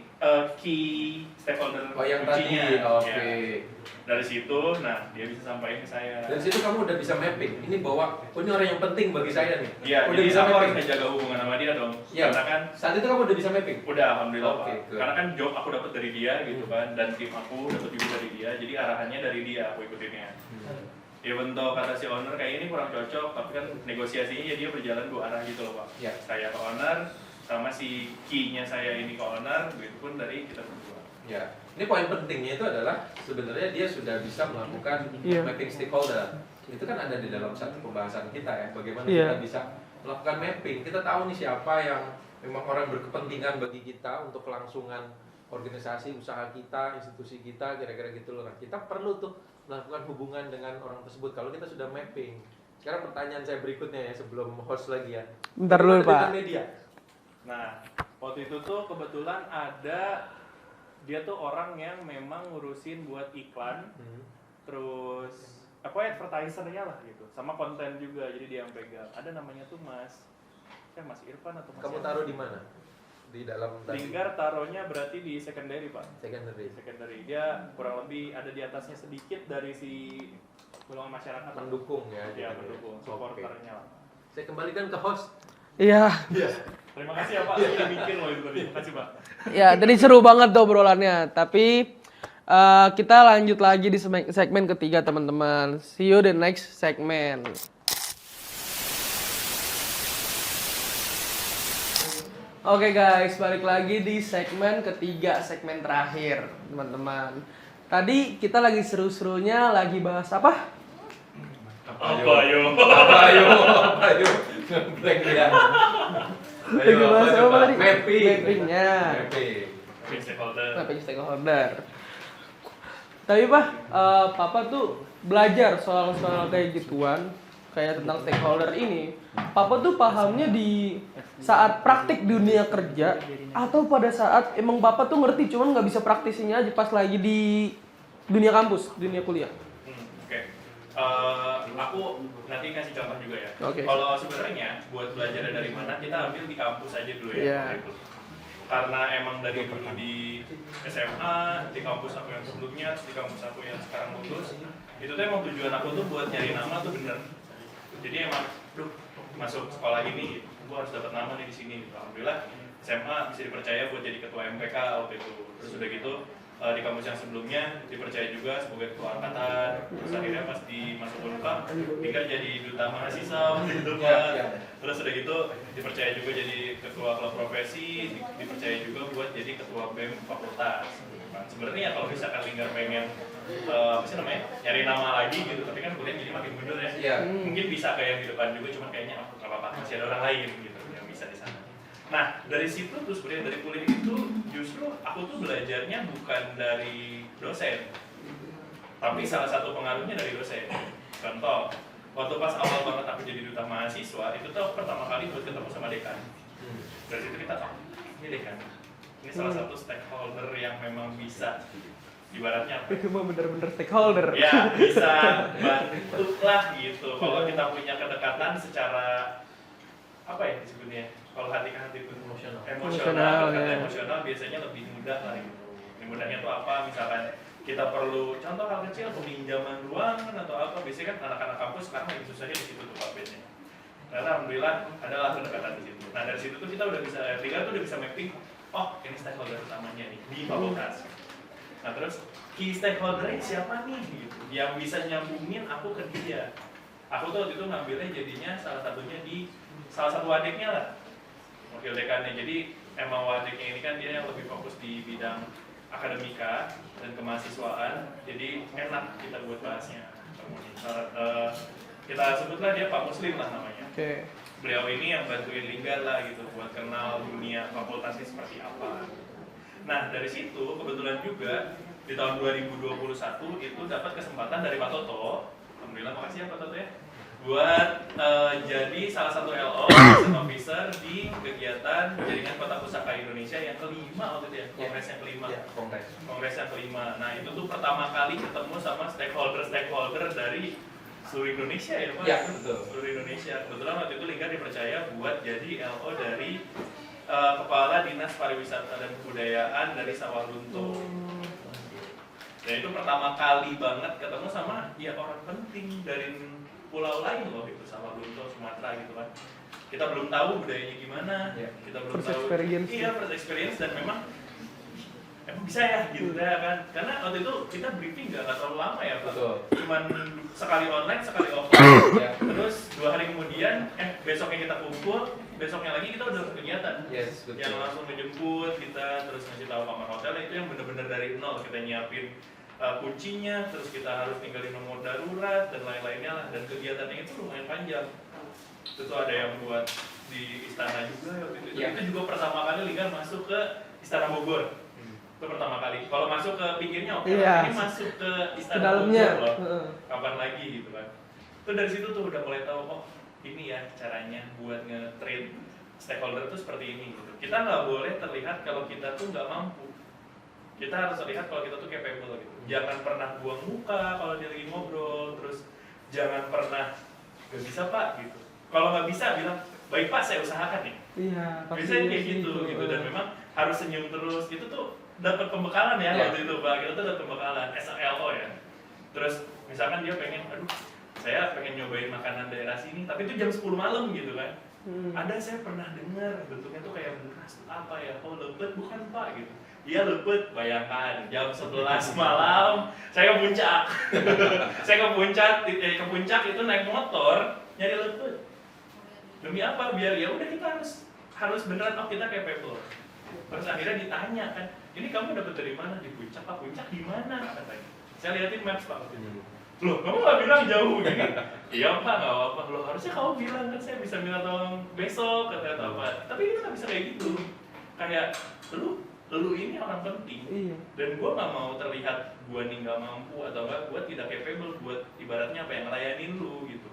Speaker 3: key stakeholder
Speaker 2: Oh yang
Speaker 3: kuncinya.
Speaker 2: tadi. Oke.
Speaker 3: Ya. Dari situ, nah dia bisa sampaikan ke saya.
Speaker 2: Dari situ kamu udah bisa mapping. Ini bahwa ini orang yang penting bagi saya nih.
Speaker 3: Iya,
Speaker 2: udah
Speaker 3: jadi
Speaker 2: bisa
Speaker 3: aku harus
Speaker 2: mapping.
Speaker 3: menjaga hubungan sama dia dong.
Speaker 2: Iya.
Speaker 3: Karena kan
Speaker 2: Saat itu kamu udah bisa mapping.
Speaker 3: udah alhamdulillah
Speaker 2: Oke,
Speaker 3: Pak.
Speaker 2: good.
Speaker 3: Karena kan job aku dapat dari dia gitu kan, dan tim aku dapat juga dari dia. Jadi arahannya dari dia aku ikutinnya. Even though kata si owner kayak ini kurang cocok, tapi kan negosiasinya ya dia berjalan dua arah gitu loh Pak.
Speaker 2: Iya.
Speaker 3: Saya ke owner, sama si key-nya saya ini ke owner, begitu pun dari kita berdua.
Speaker 2: Ya, ini poin pentingnya itu adalah sebenarnya dia sudah bisa melakukan
Speaker 1: Iya.
Speaker 2: mapping stakeholder. Itu kan ada di dalam satu pembahasan kita ya, bagaimana
Speaker 1: Iya.
Speaker 2: kita bisa melakukan mapping. Kita tahu nih siapa yang memang orang berkepentingan bagi kita untuk kelangsungan organisasi, usaha kita, institusi kita, kira-kira gitu loh. Nah, kita perlu tuh melakukan hubungan dengan orang tersebut kalau kita sudah mapping. Sekarang pertanyaan saya berikutnya ya sebelum host lagi ya.
Speaker 1: Bentar dulu,
Speaker 2: Bagaimana
Speaker 1: Pak.
Speaker 2: dengan media?
Speaker 3: Nah, waktu itu tuh kebetulan ada dia tuh orang yang memang ngurusin buat iklan, terus apa advertisernya lah gitu, sama konten juga, jadi dia yang pegang. Ada namanya tuh Mas Irfan atau Mas
Speaker 2: Kamu
Speaker 3: siapa?
Speaker 2: taruh di mana? Di dalam tadi
Speaker 3: Lingkar taruhnya berarti di secondary Pak.
Speaker 2: secondary.
Speaker 3: Dia kurang lebih ada di atasnya sedikit dari si golongan masyarakat.
Speaker 2: Mendukung ya.
Speaker 3: Ya,
Speaker 2: gitu.
Speaker 3: mendukung,
Speaker 2: Oke.
Speaker 3: supporternya lah.
Speaker 2: Saya kembalikan ke host.
Speaker 1: Iya.
Speaker 3: Terima kasih ya Pak, saya mikir loh itu tadi. Terima kasih Pak.
Speaker 1: Ya, tadi seru banget tuh obrolannya. Tapi kita lanjut lagi di segmen ketiga, teman-teman. See you the next segment. Oke guys, balik lagi di segmen ketiga, segmen terakhir, teman-teman. Tadi kita lagi seru-serunya lagi bahas apa?
Speaker 3: Apa yo?
Speaker 2: Ayo. Ngebleng dia.
Speaker 1: Lagi bahas apa tadi?
Speaker 2: Mapping.
Speaker 1: Mappingnya.
Speaker 2: Mapping.
Speaker 3: Stakeholder.
Speaker 1: Mapping stakeholder. Tapi Pak, Papa tuh belajar soal-soal kayak gituan, kayak tentang stakeholder ini. Papa tuh pahamnya di saat praktik dunia kerja atau pada saat emang Papa tuh ngerti cuman nggak bisa praktisinya aja pas lagi di dunia kampus, dunia kuliah.
Speaker 3: Oke. Aku nanti kasih contoh juga ya.
Speaker 1: Oke.
Speaker 3: Kalau sebenarnya buat belajar dari mana kita ambil di kampus aja dulu ya.
Speaker 1: Iya.
Speaker 3: Gitu. Karena emang dari dulu di SMA, di kampus aku yang sebelumnya, di kampus aku yang sekarang lulus, itu tuh emang tujuan aku tuh buat nyari nama tuh bener. Jadi emang, masuk sekolah ini, gua harus dapat nama nih di sini. Alhamdulillah SMA bisa dipercaya buat jadi ketua MPK waktu itu. Terus udah gitu di kampus yang sebelumnya dipercaya juga sebagai ketua angkatan. Terus akhirnya pas di masuk Unpad, tinggal jadi duta mahasiswa waktu itu Pak. Terus udah gitu dipercaya juga jadi ketua klub profesi, dipercaya juga buat jadi ketua BEM fakultas. Nah, sebenarnya kalau misalkan Linggar pengen apa sih namanya nyari nama lagi gitu, tapi kan kuliah jadi makin mundur ya.
Speaker 2: Iya.
Speaker 3: Mungkin bisa kayak yang di depan juga, cuman kayaknya nggak apa-apa, masih ada orang lain gitu yang bisa di sana. Nah dari situ tuh sebenarnya dari kuliah itu justru aku tuh belajarnya bukan dari dosen, tapi salah satu pengaruhnya dari dosen. Contoh, waktu pas awal banget aku jadi duta mahasiswa, itu tuh aku pertama kali buat ketemu sama dekan. Dari situ kita tahu, ini dekan. Ini salah satu stakeholder yang memang bisa, ibaratnya apa?
Speaker 1: Itu mah bener-bener stakeholder.
Speaker 3: Ya, bisa bantu lah gitu. Kalau kita punya kedekatan secara apa ya disebutnya? Kalau hati ke hati itu
Speaker 2: Emosional.
Speaker 1: Emosional,
Speaker 3: kedekatan
Speaker 1: ya.
Speaker 3: emosional biasanya lebih mudah lah gitu. Yang mudahnya tuh apa? Misalkan kita perlu contoh hal kecil peminjaman ruangan atau apa, biasanya kan anak-anak kampus sekarang lagi susahnya di situ tuh Pak biasanya. Karena alhamdulillah adalah kedekatan di situ. Nah dari situ tuh kita udah bisa, Liga tuh udah bisa mapping, oh ini stakeholder utamanya nih di fakultas. Nah terus key stakeholder-nya siapa nih gitu, yang bisa nyambungin aku ke dia. Aku tuh waktu itu ngambilnya jadinya salah satunya di salah satu wadiknya lah, wakil dekannya. Jadi emang wadiknya ini kan dia yang lebih fokus di bidang akademika dan kemahasiswaan, jadi enak kita buat bahasnya. Kita sebutlah dia Pak Muslim lah namanya.
Speaker 1: Oke.
Speaker 3: Beliau ini yang bantuin Linggar lah gitu buat kenal dunia fakultasnya seperti apa. Nah dari situ kebetulan juga di tahun 2021 itu dapat kesempatan dari Pak Toto. Alhamdulillah, makasih ya Pak Toto ya, buat jadi salah satu LO Assistant Officer di kegiatan Jaringan Kota Pusaka Indonesia yang kelima waktu itu ya, kongres yang kelima.
Speaker 2: Ya,
Speaker 3: Kongres yang kelima. Nah itu tuh pertama kali ketemu sama stakeholder dari seluruh Indonesia ya Pak?
Speaker 2: Ya, betul.
Speaker 3: Seluruh Indonesia. Kebetulan waktu itu Linggar dipercaya buat jadi LO dari Kepala Dinas Pariwisata dan Kebudayaan dari Sawalunto. Dan itu pertama kali banget ketemu sama ya orang penting dari pulau lain loh, itu sama Blunto, Sumatera gitu kan. Kita belum tahu budayanya gimana, kita belum
Speaker 1: First
Speaker 3: tahu.
Speaker 1: experience.
Speaker 3: Iya, first experience, dan memang emang bisa ya gitu ya kan. Karena waktu itu kita briefing nggak terlalu lama ya Pak.
Speaker 2: Betul.
Speaker 3: Cuman sekali online, sekali offline.
Speaker 2: Ya.
Speaker 3: Terus 2 hari kemudian, besoknya kita kumpul, besoknya lagi kita udah kegiatan.
Speaker 2: Yes, betul.
Speaker 3: Yang langsung menjemput kita, terus ngasih tahu kamar hotel, itu yang bener-bener dari nol. Kita nyiapin kuncinya, terus kita harus tinggalin nomor darurat dan lain-lainnya lah. Dan kegiatannya itu lumayan panjang. Itu ada yang buat di istana juga waktu itu.
Speaker 2: Ya.
Speaker 3: Itu juga pertama kali Linggar masuk ke Istana Bogor. Itu pertama kali. Kalau masuk ke pinggirnya oke,
Speaker 1: Iya.
Speaker 3: ini masuk ke
Speaker 1: Ke
Speaker 3: Istana
Speaker 1: dalamnya.
Speaker 3: Bogor loh.
Speaker 1: Heeh.
Speaker 3: Kapan lagi gitu kan. Itu dari situ tuh udah mulai tahu, oh ini ya caranya buat nge-treat stakeholder tuh seperti ini gitu. Kita nggak boleh terlihat kalau kita tuh nggak mampu. Kita harus terlihat kalau kita tuh capable gitu. Jangan pernah buang muka kalau dia lagi ngobrol, terus jangan pernah gak bisa Pak gitu. Kalau nggak bisa bilang, baik Pak saya usahakan nih.
Speaker 1: Iya, pasti
Speaker 3: Biasanya kayak
Speaker 1: sih,
Speaker 3: gitu
Speaker 1: itu.
Speaker 3: gitu, dan memang harus senyum terus. Itu tuh dapat pembekalan ya waktu itu Pak. Kita tuh dapat pembekalan SLO ya. Terus misalkan dia pengen, aduh saya pengen nyobain makanan daerah sini, tapi itu jam 10 malam gitu kan. Ada saya pernah dengar bentuknya tuh kayak beras apa ya? Oh lepet bukan Pak gitu. Iya lepet, bayangkan jam 11 malam saya ke puncak. Saya ke puncak itu naik motor nyari lepet. Demi apa? Biar ya udah kita harus beneran oh kita capable. Terus akhirnya ditanya kan, ini kamu dapat dari mana? Di puncak. Pak, puncak di mana? Katanya. Saya liatin maps Pak. Loh, kamu nggak bilang jauh gini? Iya Pak, nggak apa-apa. Loh, harusnya kamu bilang kan saya bisa minta tolong besok kata apa. Tapi kita nggak bisa kayak gitu. Kayak lu ini orang penting.
Speaker 1: Iya.
Speaker 3: Dan gue nggak mau terlihat gue nih nggak mampu atau nggak, gue tidak capable buat ibaratnya apa yang ngelayanin lu gitu.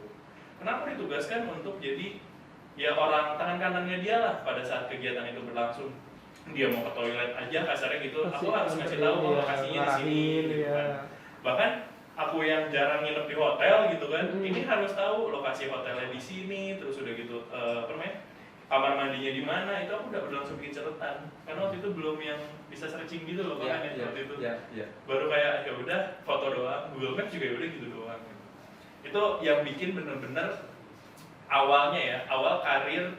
Speaker 3: Kenapa ditugaskan untuk jadi ya orang tangan kanannya dia lah pada saat kegiatan itu berlangsung. Dia mau ke toilet aja kasarnya gitu, aku harus ngasih tahu
Speaker 1: iya,
Speaker 3: lokasinya di sini
Speaker 1: ngarahin,
Speaker 3: gitu
Speaker 1: iya.
Speaker 3: kan. Bahkan aku yang jarang nginep di hotel gitu kan, ini harus tahu lokasi hotelnya di sini, terus udah gitu apa namanya, kamar mandinya di mana, itu aku udah langsung bikin catatan. Karena waktu itu belum yang bisa searching gitu loh kan waktu itu. Baru kayak ya udah foto doang, Google Maps juga udah gitu doang. Itu yang bikin bener-bener awalnya ya, awal karir,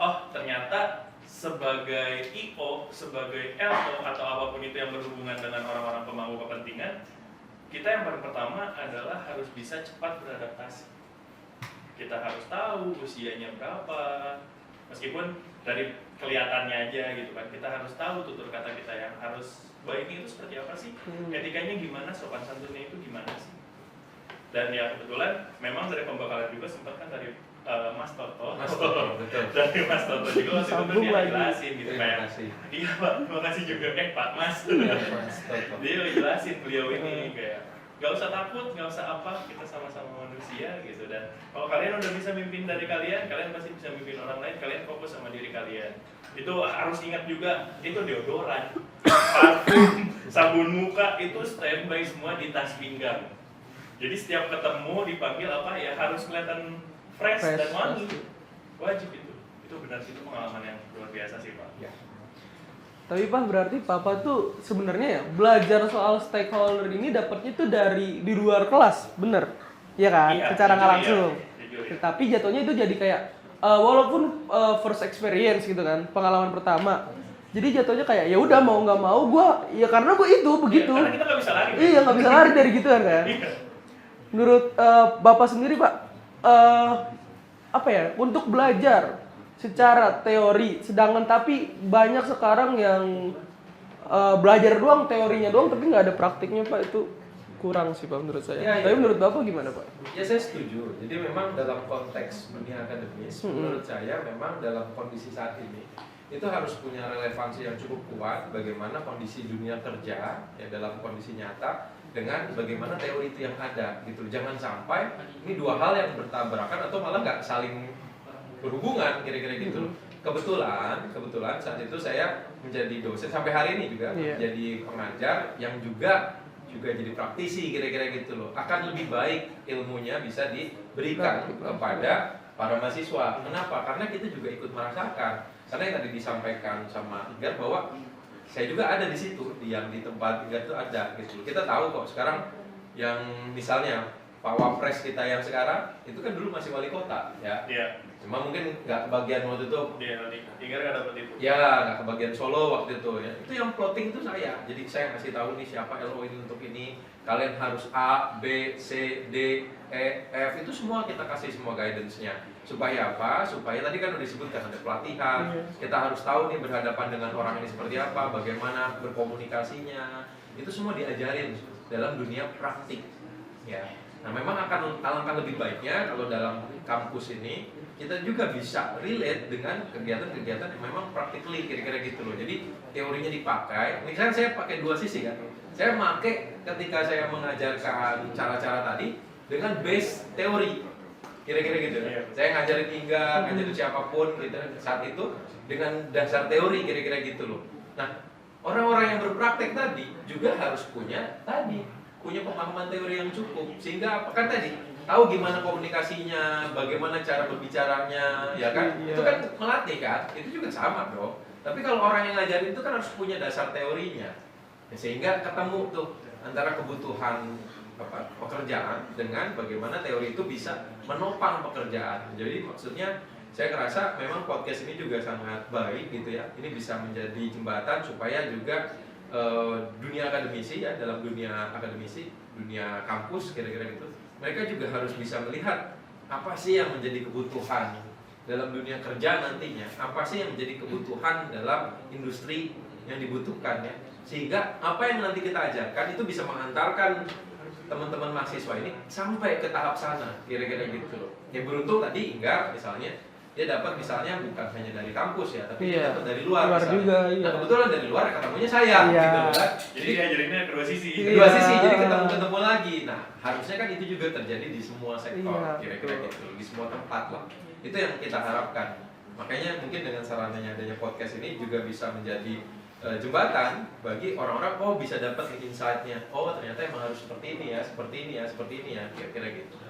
Speaker 3: oh ternyata sebagai IO, sebagai LO atau apapun itu yang berhubungan dengan orang-orang pemangku kepentingan, kita yang paling pertama adalah harus bisa cepat beradaptasi. Kita harus tahu usianya berapa, meskipun dari kelihatannya aja gitu kan, kita harus tahu tutur kata kita yang harus baik itu seperti apa sih, etikanya gimana, sopan santunnya itu gimana sih. Dan ya kebetulan memang dari pembekalan juga sempat kan dari Mas Toto,
Speaker 2: betul.
Speaker 3: dari Mas Toto juga waktu itu dia jelasin gitu
Speaker 2: Terima
Speaker 3: kayak,
Speaker 2: kasih.
Speaker 3: iya Pak, terima kasih juga Pak Mas.
Speaker 2: Mas Toto.
Speaker 3: Dia jelasin beliau ini kayak gak usah takut, gak usah apa, kita sama-sama manusia gitu. Dan kalau kalian udah bisa mimpin dari kalian pasti bisa mimpin orang lain. Kalian fokus sama diri kalian. Itu harus ingat juga, itu deodoran, parfum, sabun muka itu standby semua di tas pinggang. Jadi setiap ketemu dipanggil apa ya harus kelihatan fresh dan wangi. Wajib itu benar sih, itu pengalaman yang luar biasa sih Pak.
Speaker 2: Ya.
Speaker 1: Tapi Pak, berarti Papa tuh sebenarnya ya belajar soal stakeholder ini dapatnya tuh dari di luar kelas, bener? Iya kan?
Speaker 3: Iya,
Speaker 1: Secara nggak
Speaker 3: jujur
Speaker 1: langsung.
Speaker 3: iya, jujur iya.
Speaker 1: Tapi jatuhnya itu jadi kayak walaupun first experience gitu kan, pengalaman pertama. Jadi jatuhnya kayak ya udah mau nggak mau gue ya karena gue itu begitu.
Speaker 3: Iya, karena kita nggak bisa lari.
Speaker 1: Iya nggak bisa lari dari gituan kan.
Speaker 3: Iya.
Speaker 1: Menurut Bapak sendiri Pak, apa ya untuk belajar secara teori, sedangkan tapi banyak sekarang yang belajar doang teorinya doang tapi nggak ada praktiknya Pak, itu kurang sih Pak menurut saya.
Speaker 2: Ya,
Speaker 1: Tapi
Speaker 2: ya.
Speaker 1: menurut Bapak gimana Pak?
Speaker 2: Ya saya setuju. Jadi memang dalam konteks dunia akademis, menurut saya memang dalam kondisi saat ini itu harus punya relevansi yang cukup kuat bagaimana kondisi dunia kerja ya dalam kondisi nyata dengan bagaimana teori itu yang ada gitu. Jangan sampai ini dua hal yang bertabrakan atau malah nggak saling berhubungan kira-kira gitu. Kebetulan saat itu saya menjadi dosen sampai hari ini juga menjadi pengajar yang juga jadi praktisi kira-kira gitu loh. Akan lebih baik ilmunya bisa diberikan kepada para mahasiswa. Kenapa? Karena kita juga ikut merasakan. Karena yang tadi disampaikan sama Igar bahwa saya juga ada di situ, yang di tempat tinggal itu ada gitu. Kita tahu kok sekarang yang misalnya Pak Wapres kita yang sekarang itu kan dulu masih wali kota ya.
Speaker 3: Iya.
Speaker 2: Cuma mungkin nggak kebagian waktu itu.
Speaker 3: Iya, Inger nggak dapet itu.
Speaker 2: Ya, nggak kebagian Solo waktu itu ya. Itu yang plotting itu saya. Jadi saya ngasih tahu nih siapa LO ini untuk ini. Kalian harus A, B, C, D, E, F. Itu semua kita kasih semua guidance-nya. Supaya apa? Supaya tadi kan udah disebutkan ada pelatihan. Kita harus tahu nih berhadapan dengan orang ini seperti apa, bagaimana berkomunikasinya. Itu semua diajarin dalam dunia praktik. Ya. Nah, memang akan alangkah lebih baiknya kalau dalam kampus ini kita juga bisa relate dengan kegiatan-kegiatan yang memang practically kira-kira gitu loh. Jadi teorinya dipakai. Misalnya saya pakai dua sisi kan. Saya pakai ketika saya mengajarkan cara-cara tadi dengan base teori. Kira-kira gitu. Saya ngajarin Inga, ngajarin siapapun gitu saat itu dengan dasar teori kira-kira gitu loh. Nah, orang-orang yang berpraktek tadi juga harus punya pemahaman teori yang cukup, sehingga apa kan tadi tahu gimana komunikasinya, bagaimana cara berbicaranya, ya kan? Itu kan melatih kan? Itu juga sama bro. Tapi kalau orang yang ngajarin itu kan harus punya dasar teorinya, ya, sehingga ketemu tuh antara kebutuhan pekerjaan dengan bagaimana teori itu bisa menopang pekerjaan. Jadi maksudnya saya ngerasa memang podcast ini juga sangat baik gitu ya. Ini bisa menjadi jembatan supaya juga dunia akademisi ya, dalam dunia akademisi, dunia kampus kira-kira gitu, mereka juga harus bisa melihat apa sih yang menjadi kebutuhan dalam dunia kerja nantinya, apa sih yang menjadi kebutuhan dalam industri yang dibutuhkan ya, sehingga apa yang nanti kita ajarkan itu bisa mengantarkan teman-teman mahasiswa ini sampai ke tahap sana kira-kira gitu loh. Ya beruntung tadi enggak misalnya dia dapat misalnya bukan hanya dari kampus ya, tapi dia dapat dari luar
Speaker 1: juga, iya.
Speaker 2: Nah kebetulan dari luar ketemunya saya gitu kan.
Speaker 3: Jadi diajarinnya kedua sisi.
Speaker 2: Kedua sisi, jadi ketemu lagi. Nah harusnya kan itu juga terjadi di semua sektor, kira-kira gitu, di semua tempat lah. Itu yang kita harapkan. Makanya mungkin dengan sarannya adanya podcast ini juga bisa menjadi jembatan bagi orang-orang, oh bisa dapat insight-nya, oh ternyata emang harus seperti ini ya, seperti ini ya, seperti ini ya, kira-kira gitu.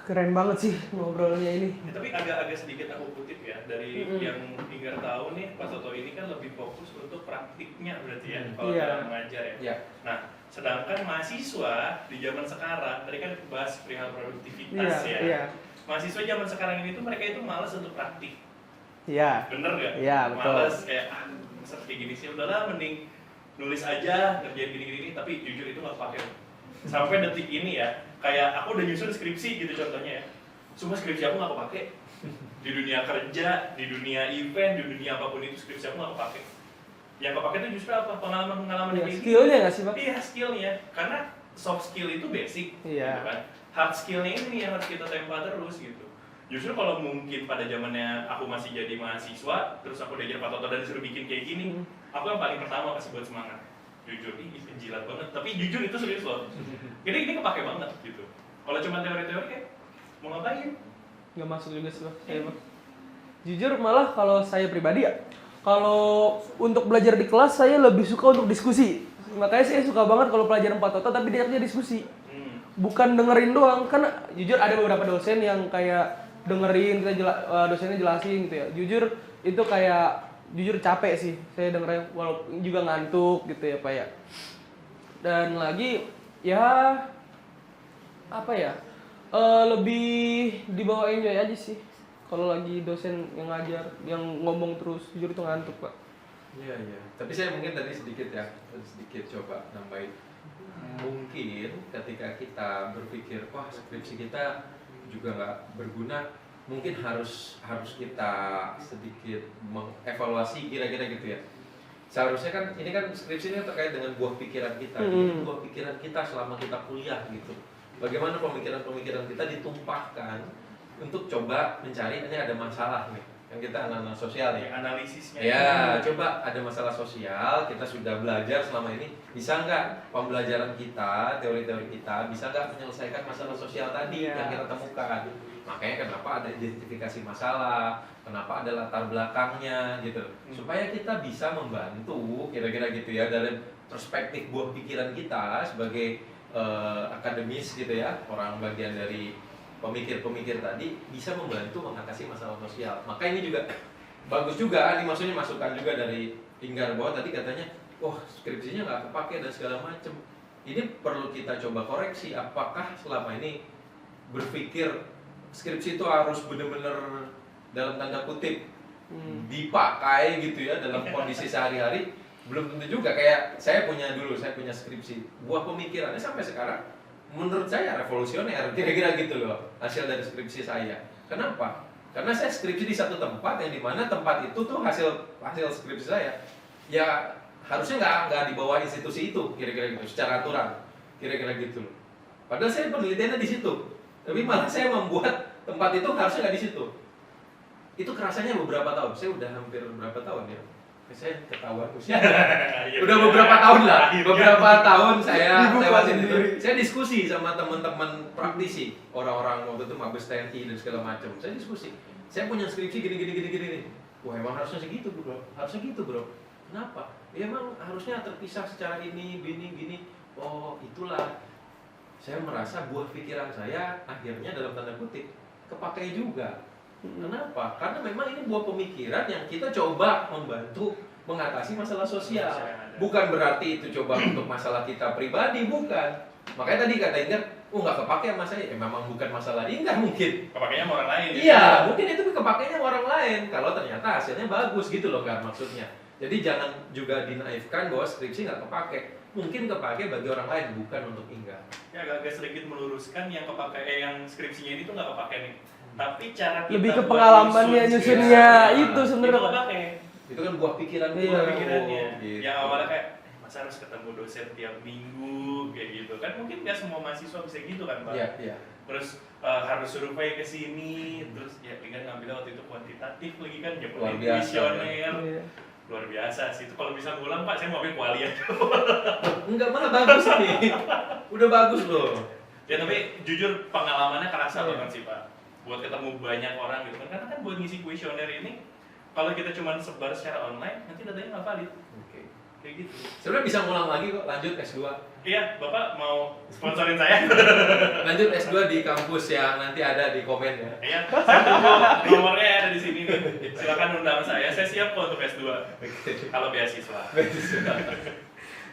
Speaker 1: Keren banget sih ngobrolnya ini.
Speaker 3: Ya, tapi agak sedikit aku kutip ya dari yang Inger tahu nih, Pak Toto ini kan lebih fokus untuk praktiknya berarti ya, kalau dalam mengajar ya. Nah, sedangkan mahasiswa di zaman sekarang, tadi kan bahas perihal produktivitas ya. Mahasiswa zaman sekarang ini tuh mereka itu malas untuk praktik. Iya. Bener nggak?
Speaker 1: Iya, betul.
Speaker 3: Malas kayak seperti gini sih, udahlah mending nulis aja, ngerjain gini-gini, tapi jujur itu nggak pakai. Sampai detik ini ya, kayak aku udah nyusun skripsi gitu contohnya ya. Semua skripsi aku nggak kepake. Di dunia kerja, di dunia event, di dunia apapun itu skripsi aku nggak kepake. Yang kepake itu justru apa? Pengalaman-pengalaman
Speaker 1: Ya,
Speaker 3: kayak gini.
Speaker 1: skillnya nggak sih Pak?
Speaker 3: Iya, skillnya. Karena soft skill itu basic, gitu kan. Hard skillnya ini yang harus kita tempa terus gitu. Justru kalau mungkin pada zamannya aku masih jadi mahasiswa, terus aku diajar Pak Toto dan disuruh bikin kayak gini, aku yang paling pertama kasih buat semangat. Jujur, ini penjilat banget, tapi jujur itu serius loh. Ini kepake banget gitu. Kalau cuma teori-teori kayak mau ngapain?
Speaker 1: Nggak masuk juga sih Pak. Jujur malah kalau saya pribadi ya, kalau untuk belajar di kelas saya lebih suka untuk diskusi. Makanya saya suka banget kalau pelajaran Pak Toto tapi diajaknya diskusi. Bukan dengerin doang, kan jujur ada beberapa dosen yang kayak dengerin dosennya jelasin gitu ya. Jujur itu kayak capek sih saya dengernya, walaupun juga ngantuk gitu ya Pak ya. Dan lagi ya apa ya, lebih dibawa enjoy aja sih kalau lagi dosen yang ngajar yang ngomong terus, jujur itu ngantuk Pak.
Speaker 2: Iya. Tapi saya mungkin tadi sedikit coba nambahin. Mungkin ketika kita berpikir wah skripsi kita juga nggak berguna, mungkin harus kita sedikit mengevaluasi kira-kira gitu ya. Seharusnya kan ini kan skripsi ini terkait dengan buah pikiran kita, buah pikiran kita selama kita kuliah gitu. Bagaimana pemikiran-pemikiran kita ditumpahkan untuk coba mencari ini ada masalah nih. Yang kita anak-anak sosial nih.
Speaker 3: Analisisnya.
Speaker 2: Ya, coba ada masalah sosial, kita sudah belajar selama ini, bisa nggak pembelajaran kita, teori-teori kita, bisa nggak menyelesaikan masalah sosial tadi yang kita temukan. Makanya kenapa ada identifikasi masalah, kenapa ada latar belakangnya gitu. Supaya kita bisa membantu, kira-kira gitu ya, dalam perspektif buah pikiran kita sebagai akademis gitu ya, orang bagian dari pemikir-pemikir tadi bisa membantu mengatasi masalah sosial. Maka ini juga bagus juga, ini maksudnya masukan juga dari Inggar bahwa tadi katanya, wah skripsinya nggak kepake dan segala macem. Ini perlu kita coba koreksi. Apakah selama ini berpikir skripsi itu harus benar-benar dalam tanda kutip dipakai gitu ya dalam kondisi sehari-hari? Belum tentu juga. Kayak saya punya skripsi, buah pemikirannya sampai sekarang menurut saya revolusioner, kira-kira gitu loh hasil dari skripsi saya. Kenapa? Karena saya skripsi di satu tempat yang dimana tempat itu tuh hasil skripsi saya ya harusnya nggak di bawah institusi itu, kira-kira gitu secara aturan, kira-kira gitu loh. Padahal saya penelitiannya di situ, tapi malah saya membuat tempat itu harusnya nggak di situ. Itu kerasanya beberapa tahun. Saya udah hampir berapa tahun ya? Saya ketahuan usia. Udah beberapa tahun lah. Beberapa tahun saya lewatin itu. Saya diskusi sama teman-teman praktisi, orang-orang waktu itu Mabes TNI dan segala macam. Saya diskusi. Saya punya skripsi gini. Wah, emang harusnya segitu, Bro. Harusnya gitu, Bro. Kenapa? Ya emang harusnya terpisah secara ini, gini. Oh, itulah. Saya merasa buah pikiran saya akhirnya dalam tanda kutip kepakai juga. Kenapa? Karena memang ini buah pemikiran yang kita coba membantu mengatasi masalah sosial. Bukan berarti itu coba untuk masalah kita pribadi, bukan. Makanya tadi kata Inggar, nggak kepake sama saya. Memang bukan masalah Inggar mungkin.
Speaker 3: Kepakainya sama orang lain.
Speaker 2: Iya, mungkin itu kepakainya sama orang lain. Kalau ternyata hasilnya bagus gitu loh kan maksudnya. Jadi jangan juga dinaifkan bahwa skripsi nggak kepake. Mungkin kepake bagi orang lain, bukan untuk Inggar.
Speaker 3: Ya agak sedikit meluruskan yang kepake, yang skripsinya ini tuh nggak kepake nih. Tapi cara kita
Speaker 1: lebih ke pengalamannya nyusunnya
Speaker 3: skripsi,
Speaker 1: itu sebenarnya
Speaker 3: itu kepake.
Speaker 2: Itu kan buah pikiran
Speaker 1: Iya.
Speaker 2: gua.
Speaker 3: Pikirannya.
Speaker 2: Gitu.
Speaker 3: Yang awalnya kayak masa harus ketemu dosen tiap minggu kayak gitu kan, mungkin nggak semua mahasiswa bisa gitu kan Pak.
Speaker 2: Iya.
Speaker 3: Terus harus survei ke sini, terus ya tinggal ngambilnya waktu itu kuantitatif lagi kan, ya
Speaker 2: Luar biasa,
Speaker 3: kuesioner.
Speaker 1: Iya.
Speaker 3: Luar biasa sih itu. Kalau bisa ngulang Pak, saya mau ambil kuali aja.
Speaker 2: Enggak, malah bagus nih. Udah bagus loh.
Speaker 3: Ya tapi jujur pengalamannya kerasa banget sih Pak. Buat ketemu banyak orang gitu kan, karena kan buat ngisi kuesioner ini kalau kita cuma sebar secara online nanti datanya nggak valid.
Speaker 2: Oke.
Speaker 3: Kayak gitu.
Speaker 2: Sebenarnya bisa ngulang lagi kok, lanjut S2.
Speaker 3: Iya, Bapak mau sponsorin saya?
Speaker 2: Lanjut S2 di kampus yang nanti ada di komen ya.
Speaker 3: Iya, saya tunggu nomornya ada di sini nih. Silakan undang saya siap kok untuk S2. Kalau beasiswa.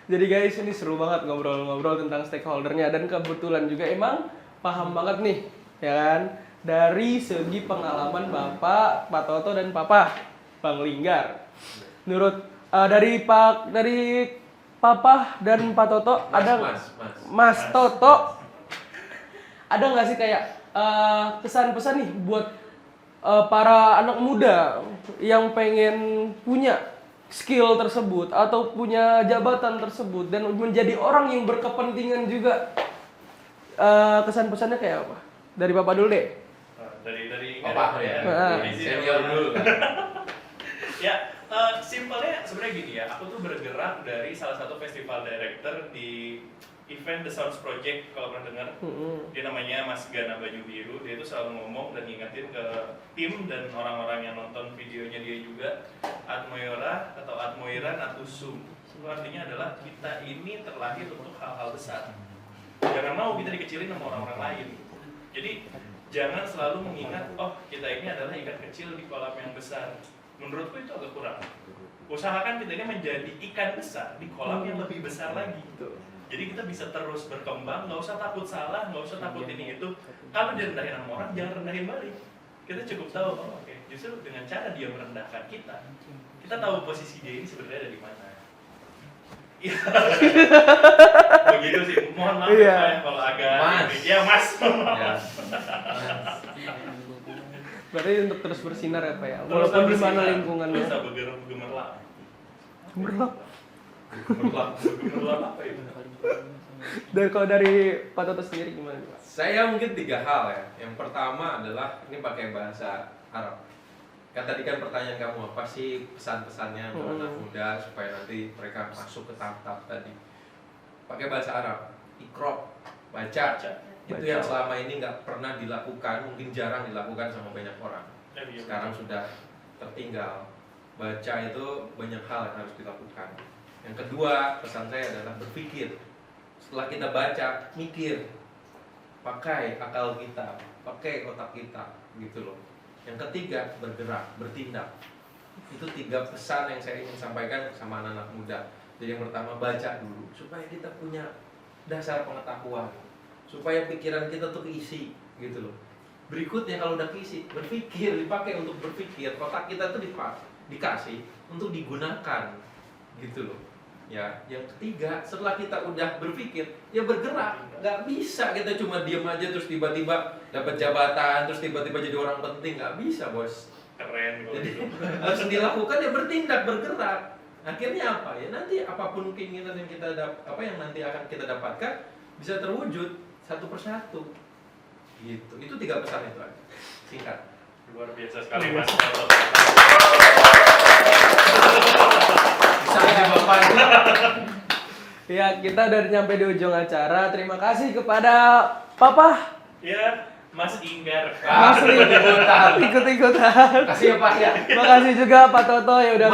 Speaker 1: Jadi guys, ini seru banget ngobrol-ngobrol tentang stakeholdernya, dan kebetulan juga emang paham banget nih, ya kan? Dari segi pengalaman Bapak, Pak Toto dan Papa, Bang Linggar. Menurut dari Papa dan Pak Toto Mas Toto, ada nggak sih kayak kesan-pesan nih buat para anak muda yang pengen punya skill tersebut atau punya jabatan tersebut dan menjadi orang yang berkepentingan juga, kesan-pesannya kayak apa? Dari Papa dulu deh.
Speaker 3: Dari
Speaker 2: Papa ya.
Speaker 3: Dari
Speaker 2: Senior dulu kan.
Speaker 3: Ya, simpelnya sebenarnya gini ya. Aku tuh bergerak dari salah satu festival director di event The Sounds Project, kalau pernah dengar. Dia namanya Mas Gana Baju Biru. Dia tuh selalu ngomong dan ngingetin ke tim dan orang-orang yang nonton videonya dia juga, Atmoira atau Atmoira Natusum. Itu artinya adalah kita ini terlahir untuk hal-hal besar. Jangan mau kita dikecilin sama orang-orang lain. Jadi jangan selalu mengingat, oh kita ini adalah ikan kecil di kolam yang besar. Menurutku itu agak kurang. Usahakan kita ini menjadi ikan besar di kolam yang lebih besar lagi. Jadi kita bisa terus berkembang, nggak usah takut salah, nggak usah takut ini itu. Kalau direndahin sama orang, jangan rendahin balik. Kita cukup tahu, oh oke, justru dengan cara dia merendahkan kita tahu posisi dia ini sebenarnya ada di mana. Iya. Begitu sih. Mohon maaf ya kalau agak
Speaker 2: Mas.
Speaker 3: Ya Mas.
Speaker 2: Ya.
Speaker 1: Berarti untuk terus bersinar ya Pak ya, walaupun di mana lingkungannya.
Speaker 3: Bisa bergemerlap.
Speaker 1: Gemerlap.
Speaker 3: Gemerlap apa itu?
Speaker 1: Dan kalau dari Pak Toto sendiri gimana Pak?
Speaker 2: Saya mungkin 3 hal ya. Yang pertama adalah ini pakai bahasa Arab. Kan tadi kan pertanyaan kamu, apa sih pesan-pesannya untuk anak muda supaya nanti mereka masuk ke tahap-tahap tadi. Pakai bahasa Arab, Iqra, baca. Itu yang selama ini nggak pernah dilakukan, mungkin jarang dilakukan sama banyak orang. Sekarang sudah tertinggal. Baca itu banyak hal yang harus dilakukan. Yang kedua, pesan saya adalah berpikir. Setelah kita baca, mikir. Pakai akal kita, pakai otak kita, gitu loh. Yang ketiga, bergerak, bertindak. Itu 3 pesan yang saya ingin sampaikan sama anak-anak muda. Jadi yang pertama, baca dulu supaya kita punya dasar pengetahuan, supaya pikiran kita tuh keisi gitu loh. Berikutnya kalau udah keisi, berpikir, dipakai untuk berpikir. Otak kita tuh dikasih untuk digunakan gitu loh. Ya, yang ketiga, setelah kita udah berpikir, ya bergerak. Nggak bisa kita cuma diam aja terus tiba-tiba dapat jabatan, terus tiba-tiba jadi orang penting. Nggak bisa, bos.
Speaker 3: Keren kalau
Speaker 2: Jadi
Speaker 3: gitu.
Speaker 2: harus dilakukan, ya bertindak, bergerak. Akhirnya apa ya? Nanti apapun keinginan yang yang nanti akan kita dapatkan bisa terwujud satu persatu. Gitu. Itu 3 pesan itu aja. Singkat.
Speaker 3: Luar biasa sekali Mas.
Speaker 2: Bisa aja Bapak.
Speaker 1: Ya, kita udah nyampe di ujung acara. Terima kasih kepada Papa
Speaker 3: Ya, Mas Inggar.
Speaker 1: Mas Lim ikut-ikutan.
Speaker 2: Kasih ya Pak ya.
Speaker 1: Makasih juga Pak Toto ya udah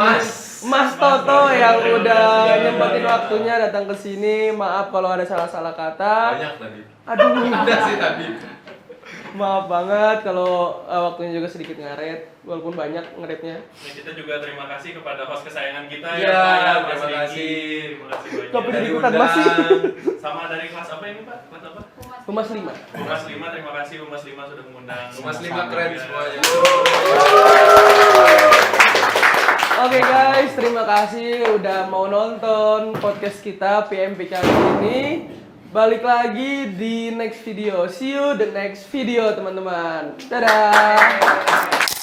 Speaker 1: Mas Toto yang
Speaker 3: Mas.
Speaker 1: udah nyempetin waktunya datang ke sini. Maaf kalau ada salah-salah kata.
Speaker 2: Banyak tadi.
Speaker 1: Aduh,
Speaker 2: Ada sih tadi.
Speaker 1: maaf banget kalau waktunya juga sedikit ngaret, walaupun banyak ngaretnya.
Speaker 3: Nah, kita juga terima kasih kepada host kesayangan kita
Speaker 2: Ya,
Speaker 3: Pak, Mas
Speaker 2: terima
Speaker 3: Riki.
Speaker 2: kasih.
Speaker 3: Terima kasih banyak.
Speaker 1: Tapi
Speaker 2: Dari
Speaker 1: ikutan
Speaker 2: undang.
Speaker 1: masih.
Speaker 3: Sama dari kelas apa ini Pak? Kelas apa?
Speaker 1: Humas 5.
Speaker 3: Humas 5, terima kasih Humas 5 sudah mengundang.
Speaker 2: Mas 5 keren semuanya.
Speaker 1: Oke guys, terima kasih udah mau nonton podcast kita PMP kali ini. Balik lagi di next video. See you the next video teman-teman. Dadah.